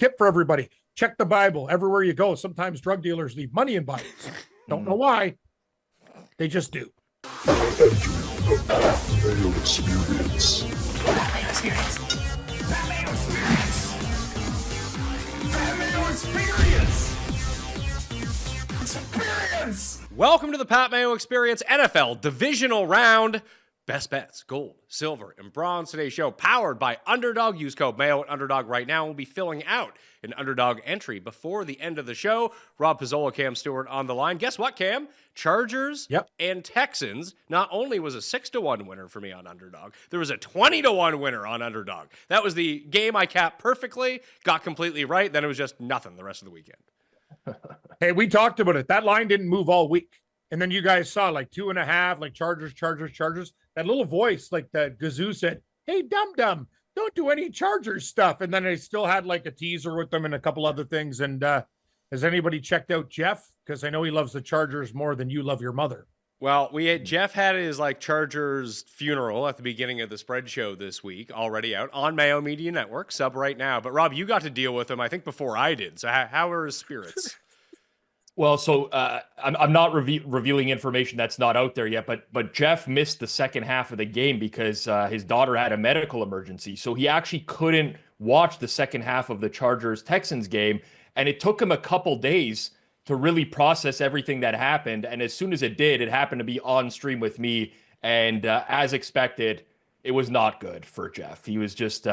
tip for everybody. Check the Bible everywhere you go. Sometimes drug dealers leave money in Bibles. Don't know why. They just do. Mayo experience. Mayo experience. Mayo experience. Mayo experience. Experience. Welcome to the Pat Mayo Experience NFL Divisional Round. Best bets, gold, silver, and bronze. Today's show powered by Underdog. Use code Mayo at Underdog right now. We'll be filling out an Underdog entry before the end of the show. Rob Pizzola, Cam Stewart on the line. Guess what, Cam? Chargers and Texans. Not only was a 6-1 winner for me on Underdog, there was a 20-1 winner on Underdog. That was the game I capped perfectly, got completely right. Then it was just nothing the rest of the weekend. Hey, we talked about it. That line didn't move all week. And then you guys saw like 2.5, like Chargers. That little voice, like the Gazoo said, hey, dum-dum, don't do any Chargers stuff. And then I still had like a teaser with them and a couple other things. And has anybody checked out Jeff? Because I know he loves the Chargers more than you love your mother. Well, Jeff had his like Chargers funeral at the beginning of the spread show this week, already out on Mayo Media Network, sub right now. But Rob, you got to deal with him, I think, before I did. So how are his spirits? Well, so I'm not revealing information that's not out there yet, but Jeff missed the second half of the game because his daughter had a medical emergency. So he actually couldn't watch the second half of the Chargers-Texans game, and it took him a couple days to really process everything that happened. And as soon as it did, it happened to be on stream with me, and as expected, it was not good for Jeff. He was just...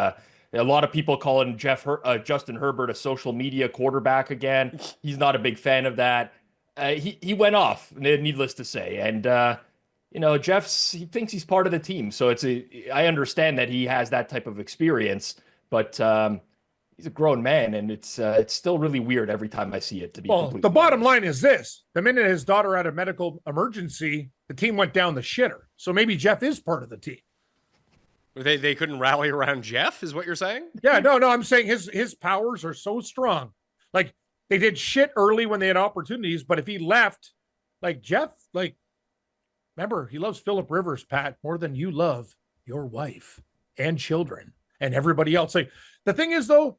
a lot of people calling Justin Herbert a social media quarterback again. He's not a big fan of that. He went off, needless to say. And, he thinks he's part of the team. So I understand that he has that type of experience, but he's a grown man, and it's still really weird every time I see it, to be completely the bottom honest. line is this. The minute his daughter had a medical emergency, the team went down the shitter. So maybe Jeff is part of the team. They couldn't rally around Jeff, is what you're saying? Yeah, no, I'm saying his powers are so strong. Like, they did shit early when they had opportunities, but if he left, like Jeff, like, remember, he loves Phillip Rivers, Pat, more than you love your wife and children and everybody else. Like, the thing is, though,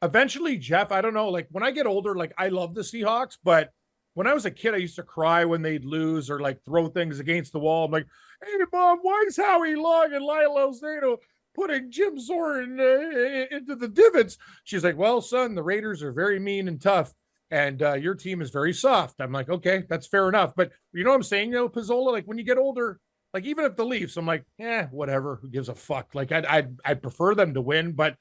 eventually, Jeff, I don't know, like, when I get older, like, I love the Seahawks, but when I was a kid, I used to cry when they'd lose or, like, throw things against the wall. I'm like, hey, Mom, why is Howie Long and Lyle Alzado putting Jim Zorn into the divots? She's like, well, son, the Raiders are very mean and tough, and your team is very soft. I'm like, okay, that's fair enough. But you know what I'm saying, Pizzola? Like, when you get older, like, even if the Leafs, I'm like, whatever, who gives a fuck? Like, I'd prefer them to win, but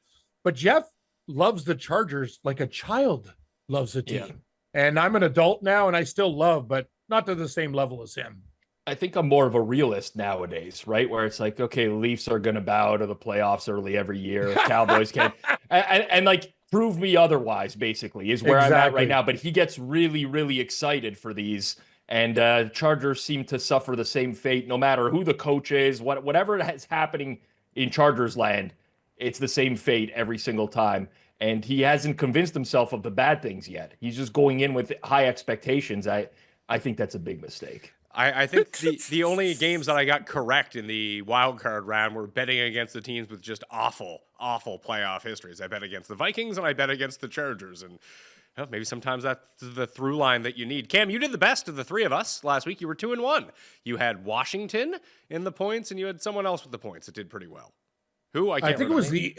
Jeff loves the Chargers like a child loves a team. Yeah. And I'm an adult now, and I still love, but not to the same level as him. I think I'm more of a realist nowadays, right? Where it's like, okay, Leafs are going to bow to the playoffs early every year. Cowboys can, and like, prove me otherwise, basically, is where I'm at right now. But he gets really, really excited for these. And Chargers seem to suffer the same fate, no matter who the coach is, whatever is happening in Chargers land, it's the same fate every single time. And he hasn't convinced himself of the bad things yet. He's just going in with high expectations. I think that's a big mistake. I think the only games that I got correct in the wild card round were betting against the teams with just awful playoff histories. I bet against the Vikings and I bet against the Chargers. And maybe sometimes that's the through line that you need. Cam, you did the best of the three of us last week. You were 2-1. You had Washington in the points, and you had someone else with the points that did pretty well. Who? I think it was the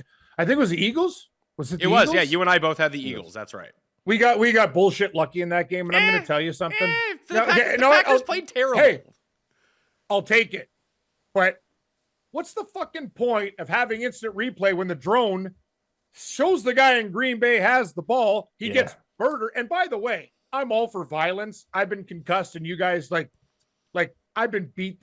Eagles. Was it? It was. Yeah, you and I both had the Eagles. That's right. We got bullshit lucky in that game, and I'm going to tell you something. The Packers played terrible. Hey, I'll take it. But what's the fucking point of having instant replay when the drone shows the guy in Green Bay has the ball, he gets murdered? And by the way, I'm all for violence. I've been concussed, and you guys like I've been beat.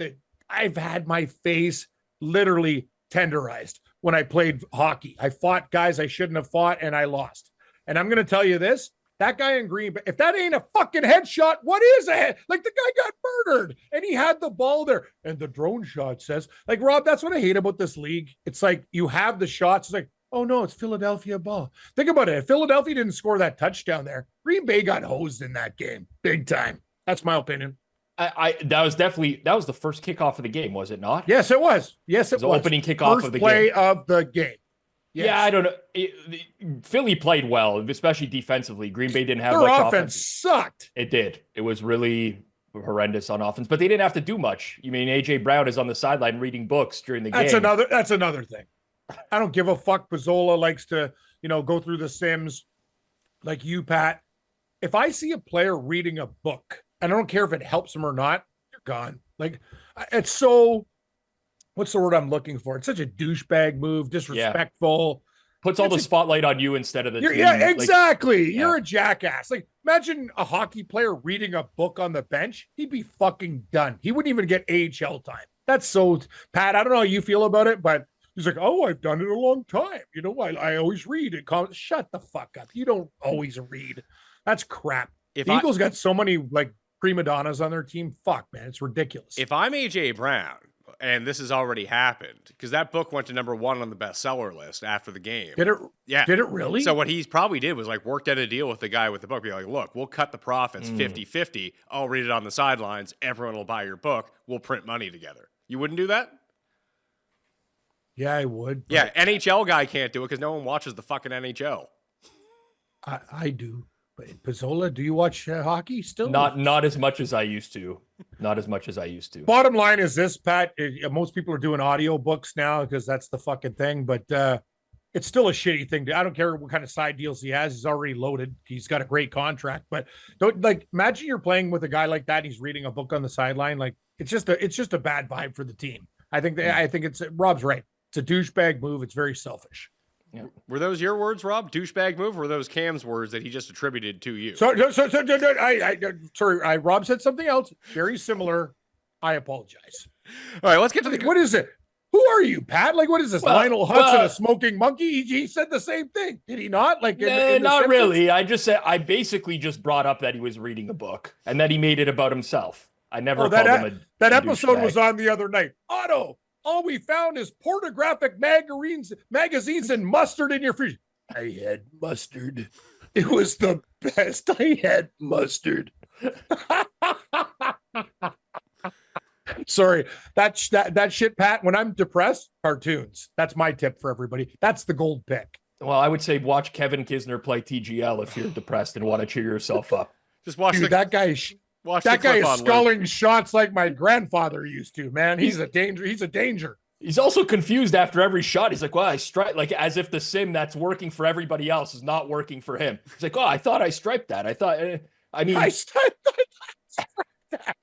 I've had my face literally tenderized when I played hockey. I fought guys I shouldn't have fought, and I lost. And I'm going to tell you this, that guy in Green Bay, if that ain't a fucking headshot, what is a head? Like, the guy got murdered, and he had the ball there. And the drone shot says, like, Rob, that's what I hate about this league. It's like, you have the shots. It's like, oh, no, it's Philadelphia ball. Think about it. If Philadelphia didn't score that touchdown there, Green Bay got hosed in that game. Big time. That's my opinion. That was the first kickoff of the game, was it not? Yes, it was. Yes, it was. The opening kickoff first of the play game. of the game. Yes. Yeah, I don't know. Philly played well, especially defensively. Green Bay didn't have Their much offense sucked. It did. It was really horrendous on offense, but they didn't have to do much. You mean AJ Brown is on the sideline reading books during the That's game. another thing. I don't give a fuck. Pizzola likes to, go through the Sims like you, Pat. If I see a player reading a book, and I don't care if it helps him or not, you're gone. Like, it's so, what's the word I'm looking for? It's such a douchebag move, disrespectful. Puts all the spotlight on you instead of the team. Yeah, exactly. Like, you're a jackass. Like, imagine a hockey player reading a book on the bench. He'd be fucking done. He wouldn't even get AHL time. That's so, Pat, I don't know how you feel about it, but he's like, oh, I've done it a long time. I always read it. Shut the fuck up. You don't always read. That's crap. The Eagles got so many like prima donnas on their team. Fuck, man. It's ridiculous. If I'm AJ Brown, and this has already happened, because that book went to #1 on the bestseller list after the game. Did it? Yeah. Did it really? So what he probably did was like worked out a deal with the guy with the book. Be like, look, we'll cut the profits 50-50. I'll read it on the sidelines. Everyone will buy your book. We'll print money together. You wouldn't do that? Yeah, I would. Yeah, NHL guy can't do it because no one watches the fucking NHL. I do. But Pizzola, do you watch hockey still? Not as much as I used to. Not as much as I used to. Bottom line is this, Pat. Most people are doing audio books now because that's the fucking thing. But it's still a shitty thing. I don't care what kind of side deals he has. He's already loaded. He's got a great contract. But don't imagine you're playing with a guy like that. He's reading a book on the sideline. Like it's just a bad vibe for the team. I think it's Rob's right. It's a douchebag move. It's very selfish. Yeah. Were those your words, Rob? Douchebag move, or were those Cam's words that he just attributed to you? Sorry, Rob said something else very similar. I apologize. All right, let's get to the. What is it? Who are you, Pat? Like, what is this? Lionel Hudson, a smoking monkey? He said the same thing. Did he not? Like, not really. I basically just brought up that he was reading a book and that he made it about himself. I never called him that episode was on the other night. Otto, all we found is pornographic magazines and mustard in your fridge. I had mustard. It was the best. I had mustard. Sorry, that shit, Pat. When I'm depressed, cartoons. That's my tip for everybody. That's the gold pick. Well, I would say watch Kevin Kisner play TGL if you're depressed and want to cheer yourself up. Just watch that guy. That guy is sculling shots like my grandfather used to, man. He's a danger. He's a danger. He's also confused after every shot. He's like, well, I strike, like as if the sim that's working for everybody else is not working for him. He's like, oh, I thought I striped that. I thought, I striped that.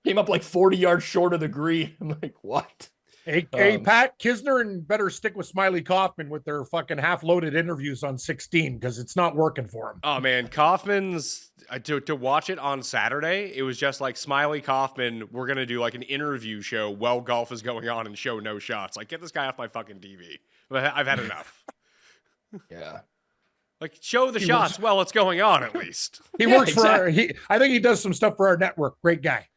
Came up like 40 yards short of the green. I'm like, what? Hey, Pat, Kisner and better stick with Smiley Kaufman with their fucking half-loaded interviews on 16 because it's not working for him. Oh, man. Kaufman's, to watch it on Saturday, it was just like Smiley Kaufman, we're going to do like an interview show while golf is going on and show no shots. Like, get this guy off my fucking TV. I've had enough. Yeah. Like, show the shots while it's going on, at least. He works for our, I think he does some stuff for our network. Great guy.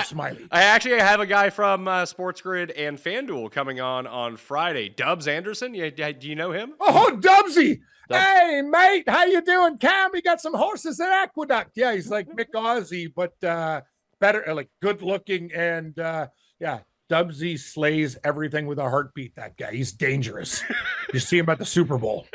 Smiley. I actually have a guy from Sports Grid and FanDuel coming on Friday. Dubs Anderson. Do you know him? Oh, Dubsy. Hey, mate. How you doing? Cam, he got some horses at Aqueduct. Yeah, he's like Mick Ozzie, but better, like good looking. And yeah, Dubsy slays everything with a heartbeat. That guy. He's dangerous. You see him at the Super Bowl.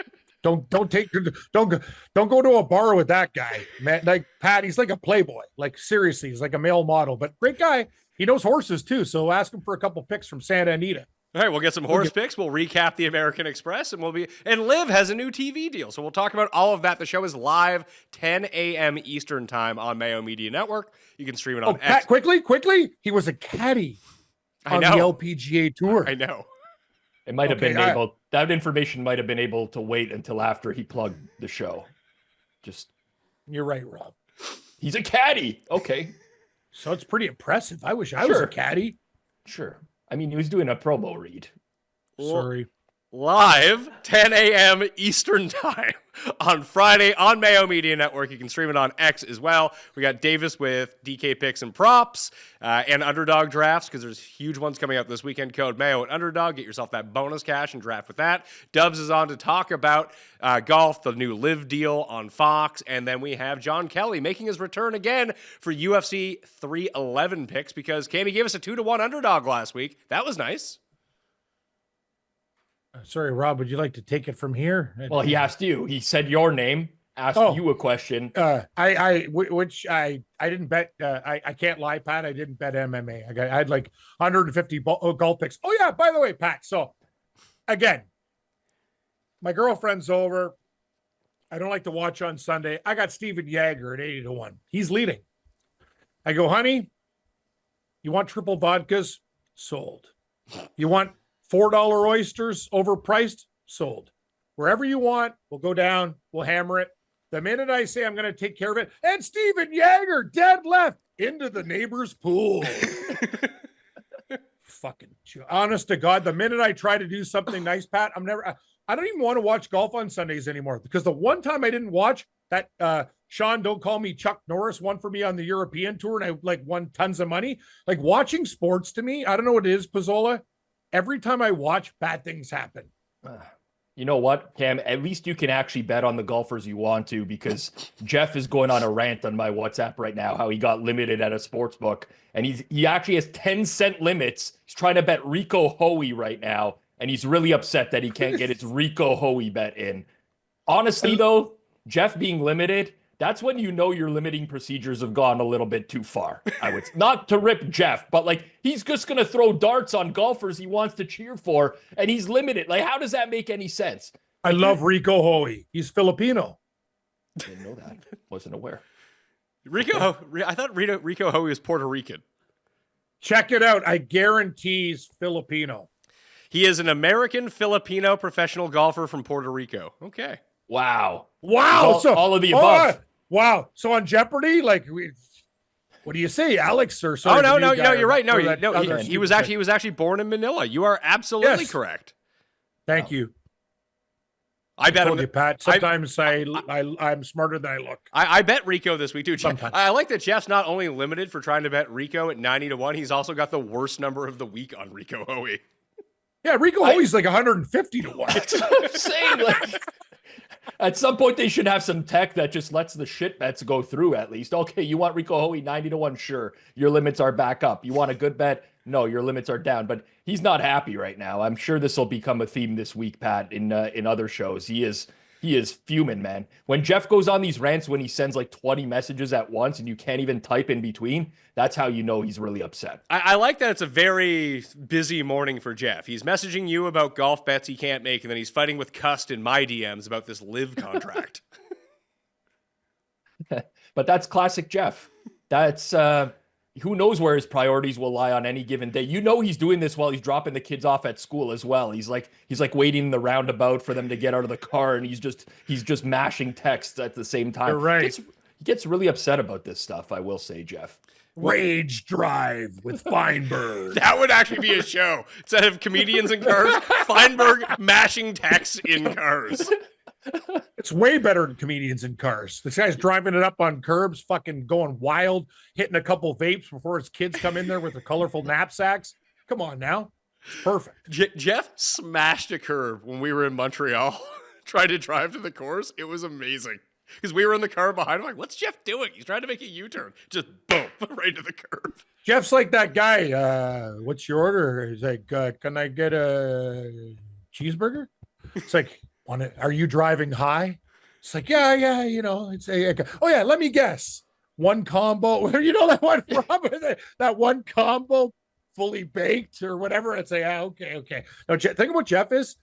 Don't go to a bar with that guy, man. Like Pat, he's like a playboy. Like seriously, he's like a male model, but great guy. He knows horses too, so ask him for a couple picks from Santa Anita. All right, we'll get some horse picks. We'll recap the American Express, and Liv has a new TV deal, so we'll talk about all of that. The show is live 10 a.m. Eastern time on Mayo Media Network. You can stream it on X. Pat, quickly, he was a caddy on the LPGA tour. I know. It might have been that information might have been able to wait until after he plugged the show. You're right, Rob. He's a caddy. Okay. So it's pretty impressive. I wish I was a caddy. Sure. I mean, he was doing a promo read. Sorry. Live 10 a.m. Eastern time on Friday on Mayo Media Network. You can stream it on X as well. We got Davis with DK picks and props and Underdog drafts because there's huge ones coming out this weekend. Code Mayo at Underdog. Get yourself that bonus cash and draft with that. Dubs is on to talk about golf, the new Live deal on Fox. And then we have John Kelly making his return again for UFC 311 picks because Cammy gave us a 2-1 underdog last week. That was nice. Sorry, Rob, would you like to take it from here? Well, he asked you. He said your name, asked Oh. you a question. Which I didn't bet. I can't lie, Pat. I didn't bet MMA. I had like 150 golf picks. Oh yeah, by the way, Pat. So again, my girlfriend's over. I don't like to watch on Sunday. I got Steven Yeager at 80-1. He's leading. I go, honey, you want triple vodkas? Sold. You want $4 oysters overpriced? Sold. Wherever you want, we'll go down, we'll hammer it. The minute I say I'm going to take care of it, and Steven Yeager, dead left, into the neighbor's pool. Fucking honest to God, the minute I try to do something nice, Pat, I don't even want to watch golf on Sundays anymore, because the one time I didn't watch that, Sean, don't call me Chuck Norris, won for me on the European tour, and I like won tons of money. Like watching sports to me, I don't know what it is, Pizzola. Every time I watch, bad things happen. You know what, Cam? At least you can actually bet on the golfers you want to, because Jeff is going on a rant on my WhatsApp right now, how he got limited at a sports book, and he actually has 10-cent limits. He's trying to bet Rico Hoey right now, and he's really upset that he can't get his Rico Hoey bet in. Honestly, though, Jeff being limited, that's when you know your limiting procedures have gone a little bit too far. I would not to rip Jeff, but like he's just going to throw darts on golfers he wants to cheer for, and he's limited. Like, how does that make any sense? I love Rico Hoey. He's Filipino. Didn't know that. Wasn't aware. I thought Rico Hoey was Puerto Rican. Check it out. I guarantee he's Filipino. He is an American Filipino professional golfer from Puerto Rico. Okay. Wow. All of the above. Wow. So on Jeopardy, like, what do you say, Alex? Or sorry, no, you're right. No, he was thing. actually born in Manila. You are absolutely correct. Thank you. I bet told you, Pat. Sometimes I'm smarter than I look. I bet Rico this week too. Sometimes. I like that Jeff's not only limited for trying to bet Rico at 90-1. He's also got the worst number of the week on Rico Hoey. Yeah, Rico Hoey's like 150-1. That's what I'm saying. Like, at some point, they should have some tech that just lets the shit bets go through at least. Okay, you want Rico Hoey 90-1? Sure. Your limits are back up. You want a good bet? No, your limits are down. But he's not happy right now. I'm sure this will become a theme this week, Pat, in other shows. He is fuming, man. When Jeff goes on these rants, when he sends like 20 messages at once and you can't even type in between, that's how you know he's really upset. I like that it's a very busy morning for Jeff. He's messaging you about golf bets he can't make, and then he's fighting with Cust in my DMs about this live contract. But that's classic Jeff. That's who knows where his priorities will lie on any given day. You know he's doing this while he's dropping the kids off at school as well. He's like waiting in the roundabout for them to get out of the car, and he's just mashing texts at the same time. You're right. He gets really upset about this stuff, I will say, Jeff. Rage Drive with Feinberg. That would actually be a show. Instead of comedians in cars, Feinberg mashing texts in cars. It's way better than comedians in cars. This guy's driving it up on curbs, fucking going wild, hitting a couple vapes before his kids come in there with their colorful knapsacks. Come on now. It's perfect. Jeff smashed a curb when we were in Montreal, trying to drive to the course. It was amazing. Because we were in the car behind him, like, what's Jeff doing? He's trying to make a U-turn. Just boom, right to the curb. Jeff's like that guy. What's your order? He's like, can I get a cheeseburger? It's like, are you driving high? It's like, yeah, you know, it's oh yeah, let me guess. One combo, you know, that one that one combo fully baked or whatever. It's like, okay. Now, think of what Jeff is.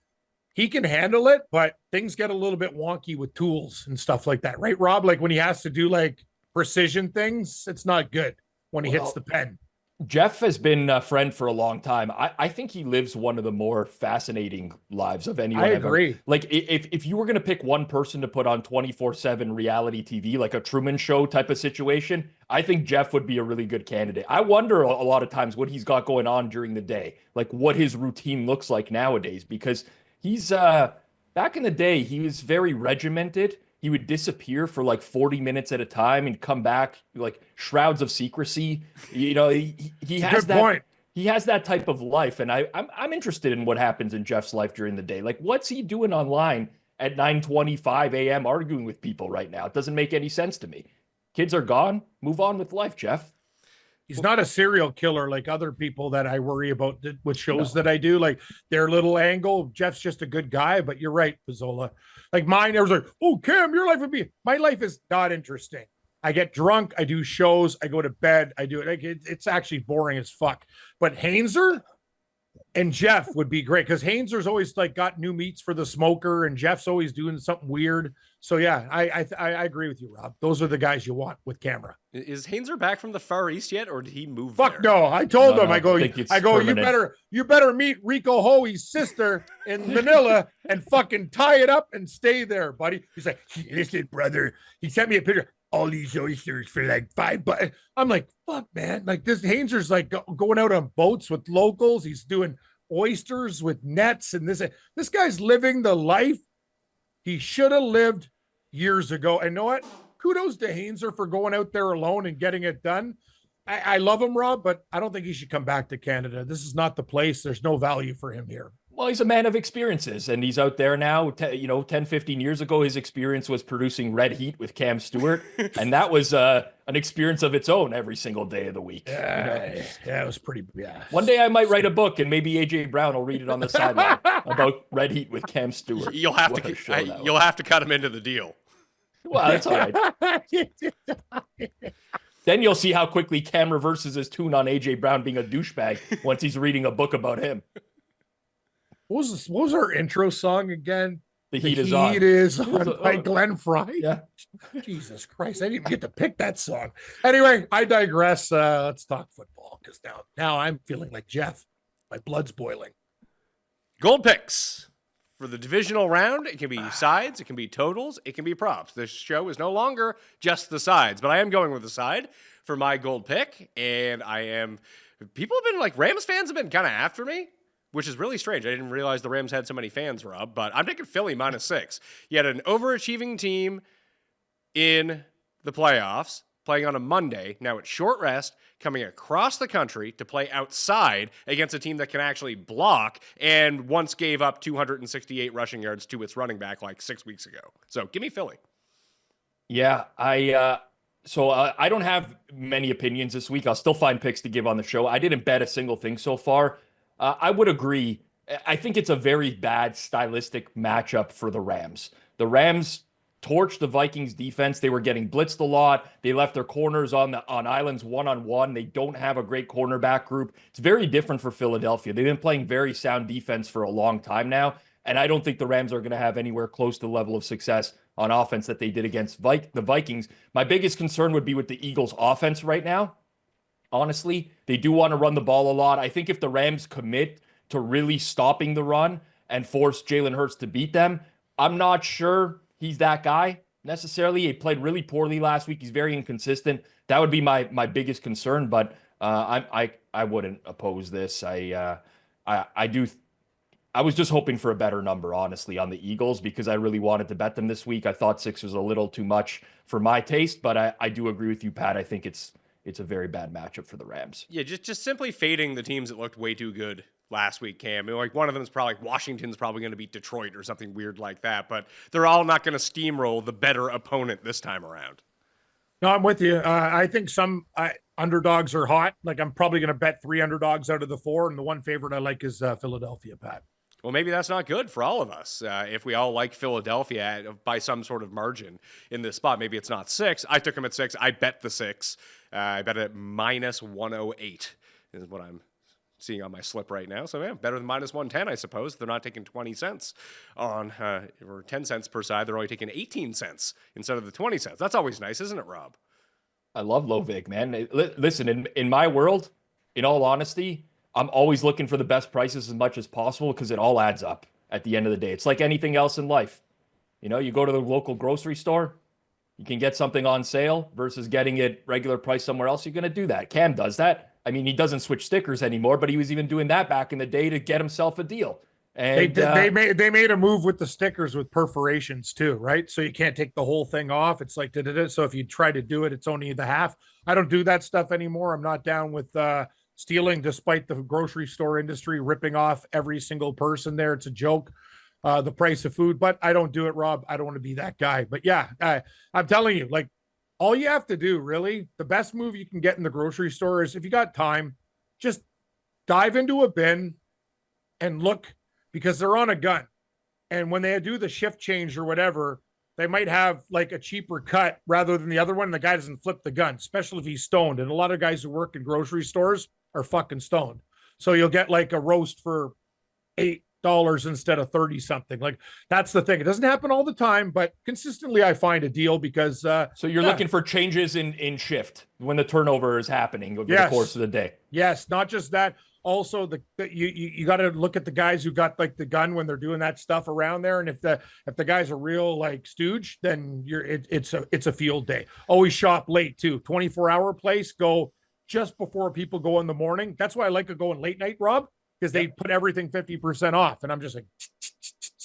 He can handle it, but things get a little bit wonky with tools and stuff like that, right, Rob? Like when he has to do like precision things, it's not good when he hits the pen. Jeff has been a friend for a long time. I think he lives one of the more fascinating lives of anyone. I agree. Like if you were going to pick one person to put on 24/7 reality TV, like a Truman Show type of situation, I think Jeff would be a really good candidate. I wonder a lot of times what he's got going on during the day, like what his routine looks like nowadays, because he's back in the day, he was very regimented. He would disappear for like 40 minutes at a time and come back like shrouds of secrecy. You know, he has that point. He has that type of life, and I'm interested in what happens in Jeff's life during the day. Like, what's he doing online at 9:25 a.m. arguing with people right now? It doesn't make any sense to me. Kids are gone. Move on with life, Jeff. He's not a serial killer like other people that I worry about with shows No. that I do. Like their little angle. Jeff's just a good guy, but you're right, Pizzola. Like mine, I was like, oh, Cam, your life would be. My life is not interesting. I get drunk. I do shows. I go to bed. I do it. Like it's actually boring as fuck. But Hainzer and Jeff would be great because Hainzer's always like got new meats for the smoker, and Jeff's always doing something weird. So yeah, I agree with you, Rob. Those are the guys you want with camera. Is Hainzer back from the Far East yet, or did he move Fuck there? no! I told him. No, I go. think it's I go. permanent. You better meet Rico Hoey's sister in Manila and fucking tie it up and stay there, buddy. He's like, listen, brother. He sent me a picture. All these oysters for like $5. I'm like, fuck, man. Like this Hainzer's like going out on boats with locals. He's doing oysters with nets and this guy's living the life he should have lived years ago. And you know what? Kudos to Hainzer for going out there alone and getting it done. I love him, Rob, but I don't think he should come back to Canada. This is not the place. There's no value for him here. Well, he's a man of experiences, and he's out there now. 10, 15 years ago, his experience was producing Red Heat with Cam Stewart, and that was an experience of its own every single day of the week. Yeah, it was pretty. Yeah. One day I might write a book, and maybe AJ Brown will read it on the sideline about Red Heat with Cam Stewart. You'll have What a show that you'll was. have to cut him into the deal. Well, that's all right. Then you'll see how quickly Cam reverses his tune on AJ Brown being a douchebag once he's reading a book about him. What was our intro song again? The heat is on. Heat is on by Glenn Fry. Yeah. Jesus Christ, I didn't even get to pick that song. Anyway, I digress. Let's talk football because now I'm feeling like Jeff. My blood's boiling. Gold picks for the divisional round. It can be sides, it can be totals, it can be props. This show is no longer just the sides, but I am going with the side for my gold pick. And people have been like, Rams fans have been kind of after me, which is really strange. I didn't realize the Rams had so many fans, Rob, but I'm taking Philly -6. You had an overachieving team in the playoffs playing on a Monday. Now it's short rest, coming across the country to play outside against a team that can actually block and once gave up 268 rushing yards to its running back like 6 weeks ago. So give me Philly. Yeah, I don't have many opinions this week. I'll still find picks to give on the show. I didn't bet a single thing so far. I would agree. I think it's a very bad stylistic matchup for the Rams. The Rams torched the Vikings defense. They were getting blitzed a lot. They left their corners on islands one-on-one. They don't have a great cornerback group. It's very different for Philadelphia. They've been playing very sound defense for a long time now, and I don't think the Rams are going to have anywhere close to the level of success on offense that they did against the Vikings. My biggest concern would be with the Eagles' offense right now. Honestly, they do want to run the ball a lot. I think if the Rams commit to really stopping the run and force Jalen Hurts to beat them, I'm not sure he's that guy necessarily. He played really poorly last week. He's very inconsistent. That would be my biggest concern, but I wouldn't oppose this. I was just hoping for a better number, honestly, on the Eagles because I really wanted to bet them this week. I thought 6 was a little too much for my taste, but I do agree with you, Pat. I think it's a very bad matchup for the Rams. Yeah, just simply fading the teams that looked way too good last week, Cam. Like one of them is probably Washington's probably going to beat Detroit or something weird like that, but they're all not going to steamroll the better opponent this time around. No, I'm with you. I think some underdogs are hot. Like I'm probably going to bet 3 underdogs out of the 4, and the one favorite I like is Philadelphia, Pat. Well, maybe that's not good for all of us. If we all like Philadelphia by some sort of margin in this spot, maybe it's not 6. I took them at 6. I bet the 6. I bet it at -108 is what I'm seeing on my slip right now. So, yeah, better than -110, I suppose. They're not taking 20 cents on, or 10 cents per side. They're only taking 18 cents instead of the 20 cents. That's always nice, isn't it, Rob? I love low vig, man. Listen, in my world, in all honesty, I'm always looking for the best prices as much as possible because it all adds up at the end of the day. It's like anything else in life. You know, you go to the local grocery store, you can get something on sale versus getting it regular price somewhere else. You're going to do that. Cam does that. I mean, he doesn't switch stickers anymore, but he was even doing that back in the day to get himself a deal. And they made a move with the stickers with perforations too, right? So you can't take the whole thing off. It's like so if you try to do it, it's only the half. I don't do that stuff anymore. I'm not down with stealing, despite the grocery store industry ripping off every single person there. It's a joke, the price of food, but I don't do it, Rob. I don't want to be that guy. But yeah, I'm telling you, like all you have to do, really, the best move you can get in the grocery store is if you got time, just dive into a bin and look, because they're on a gun. And when they do the shift change or whatever, they might have like a cheaper cut rather than the other one. The guy doesn't flip the gun, especially if he's stoned. And a lot of guys who work in grocery stores are fucking stoned. So you'll get like a roast for $8 instead of 30 something. Like, that's the thing. It doesn't happen all the time, but consistently I find a deal because so you're looking for changes in shift when the turnover is happening over the course of the day. Yes, not just that. Also, you got to look at the guys who got like the gun when they're doing that stuff around there, and if the guy's a real like stooge, then it's a field day. Always shop late too. 24-hour place, go just before people go in the morning. That's why I like to go in late night, Rob, because they put everything 50% off, and I'm just like.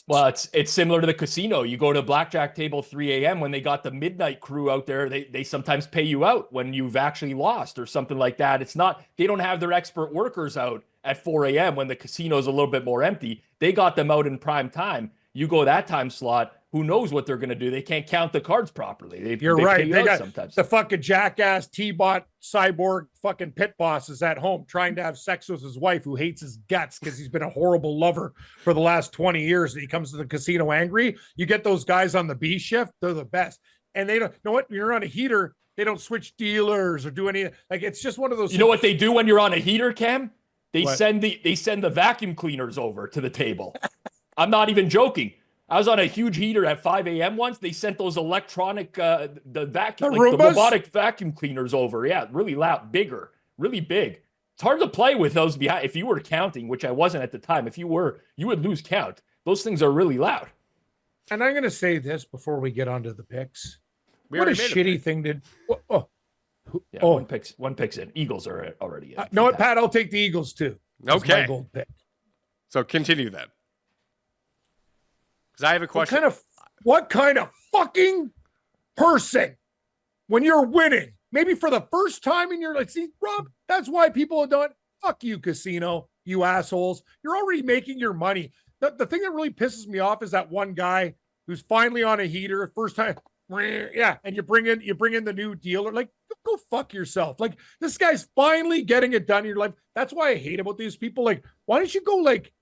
Well, it's similar to the casino. You go to a blackjack table 3 a.m. when they got the midnight crew out there. They sometimes pay you out when you've actually lost or something like that. It's not, they don't have their expert workers out at 4 a.m. when the casino's a little bit more empty. They got them out in prime time. You go that time slot, who knows what they're going to do? They can't count the cards properly. You're right. They got sometimes. The fucking jackass T-bot cyborg fucking pit boss is at home trying to have sex with his wife, who hates his guts because he's been a horrible lover for the last 20 years. And he comes to the casino angry. You get those guys on the B shift, they're the best. And they don't know what, you're on a heater. They don't switch dealers or do any, like, it's just one of those. You know what they do when you're on a heater, Cam? They What? send the vacuum cleaners over to the table. I'm not even joking. I was on a huge heater at 5 a.m. once. They sent those electronic, the robotic vacuum cleaners over. Yeah, really loud, bigger, really big. It's hard to play with those behind. If you were counting, which I wasn't at the time, if you were, you would lose count. Those things are really loud. And I'm going to say this before we get onto the picks. We What a already made a shitty pick. thing to. Yeah, Oh. one picks in. Eagles are already in. No, what, Pat? I'll take the Eagles too. That's my Okay. gold pick. So continue then. Because I have a question. What kind of fucking person, when you're winning, maybe for the first time in your life, see, Rob, that's why people are doing, fuck you, casino, you assholes. You're already making your money. The thing that really pisses me off is that one guy who's finally on a heater, first time, yeah, and you bring in the new dealer, like, go fuck yourself. Like, this guy's finally getting it done in your life. That's why I hate about these people. Like, why don't you go like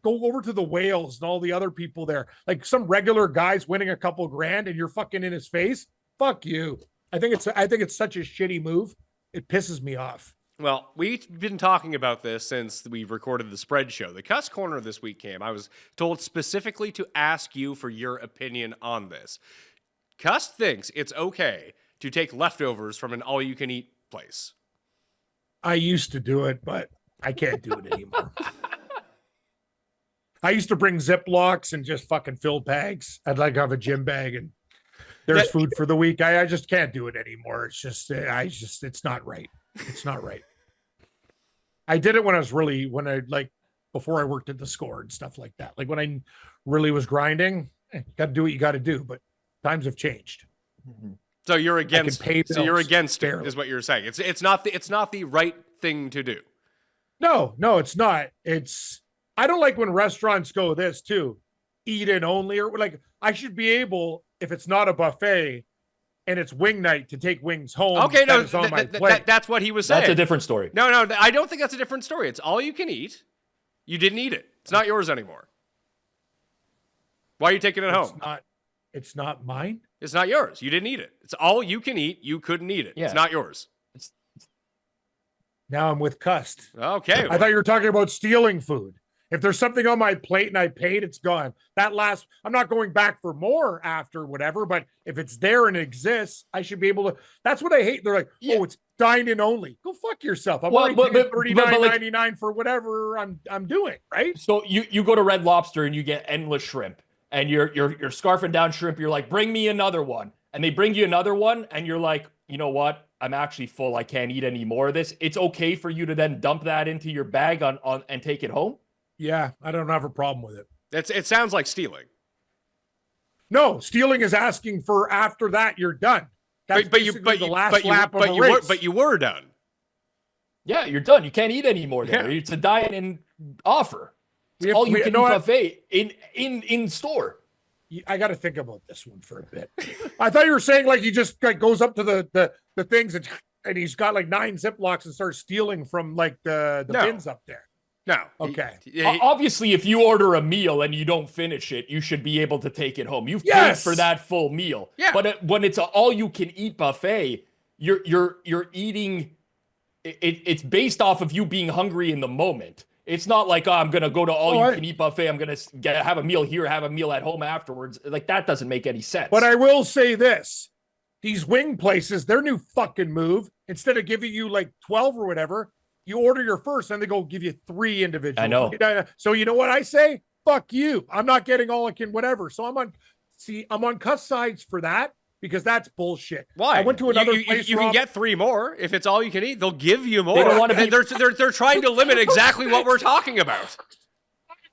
go over to the whales and all the other people there, like some regular guys winning a couple grand and you're fucking in his face. Fuck you. I think it's such a shitty move. It pisses me off. Well, we've been talking about this since we recorded the spread show. The Cuss Corner this week, Cam, I was told specifically to ask you for your opinion on this. Cuss thinks it's okay to take leftovers from an all-you-can-eat place. I used to do it, but I can't do it anymore. I used to bring Ziplocs and just fucking fill bags. I'd like to have a gym bag and there's food for the week. I just can't do it anymore. It's just, it's not right. It's not right. I did it when before I worked at the Score and stuff like that. Like when I really was grinding, you got to do what you got to do, but times have changed. So you're against. So you're bills against it, fairly. is what you're saying. It's not the right thing to do. No, it's not. I don't like when restaurants go this too, eat in only, or like I should be able, if it's not a buffet and it's wing night, to take wings home. Okay, no, that is on my plate. that's what he was saying. That's a different story. No, I don't think that's a different story. It's all you can eat. You didn't eat it. It's not yours anymore. Why are you taking it home? It's not mine. It's not yours. You didn't eat it. It's all you can eat. You couldn't eat it. Yeah. It's not yours. Now I'm with Cust. Okay. I thought you were talking about stealing food. If there's something on my plate and I paid, it's gone. I'm not going back for more after whatever, but if it's there and it exists, I should be able to. That's what I hate. They're like, oh, it's dine-in only. Go fuck yourself. I'm already paying $39.99 for whatever I'm doing, right? So you go to Red Lobster and you get endless shrimp, and you're scarfing down shrimp. You're like, bring me another one, and they bring you another one, and you're like, you know what? I'm actually full. I can't eat any more of this. It's okay for you to then dump that into your bag on and take it home. Yeah, I don't have a problem with it. It sounds like stealing. No, stealing is asking for after that you're done. That's But you were done. Yeah, you're done. You can't eat anymore there. Yeah. It's a dine-in offer. It's all you can eat buffet in store. I got to think about this one for a bit. I thought you were saying like he just like goes up to the things and he's got like 9 Ziplocs and starts stealing from like the No. bins up there. No. Okay. Obviously, if you order a meal and you don't finish it, you should be able to take it home. You've paid for that full meal. Yeah. But when it's an all-you-can-eat buffet, you're eating. It's based off of you being hungry in the moment. It's not like, oh, I'm gonna go to all-you-can-eat buffet. I'm gonna have a meal here, have a meal at home afterwards. Like that doesn't make any sense. But I will say this: these wing places, their new fucking move, instead of giving you like 12 or whatever, you order your first, and they go give you 3 individual. I know. So you know what I say? Fuck you. I'm not getting all I can, whatever. So I'm on cuss sides for that because that's bullshit. Why? I went to another place. You can get 3 more if it's all you can eat. They'll give you more. They don't want to be. They're trying to limit exactly what we're talking about.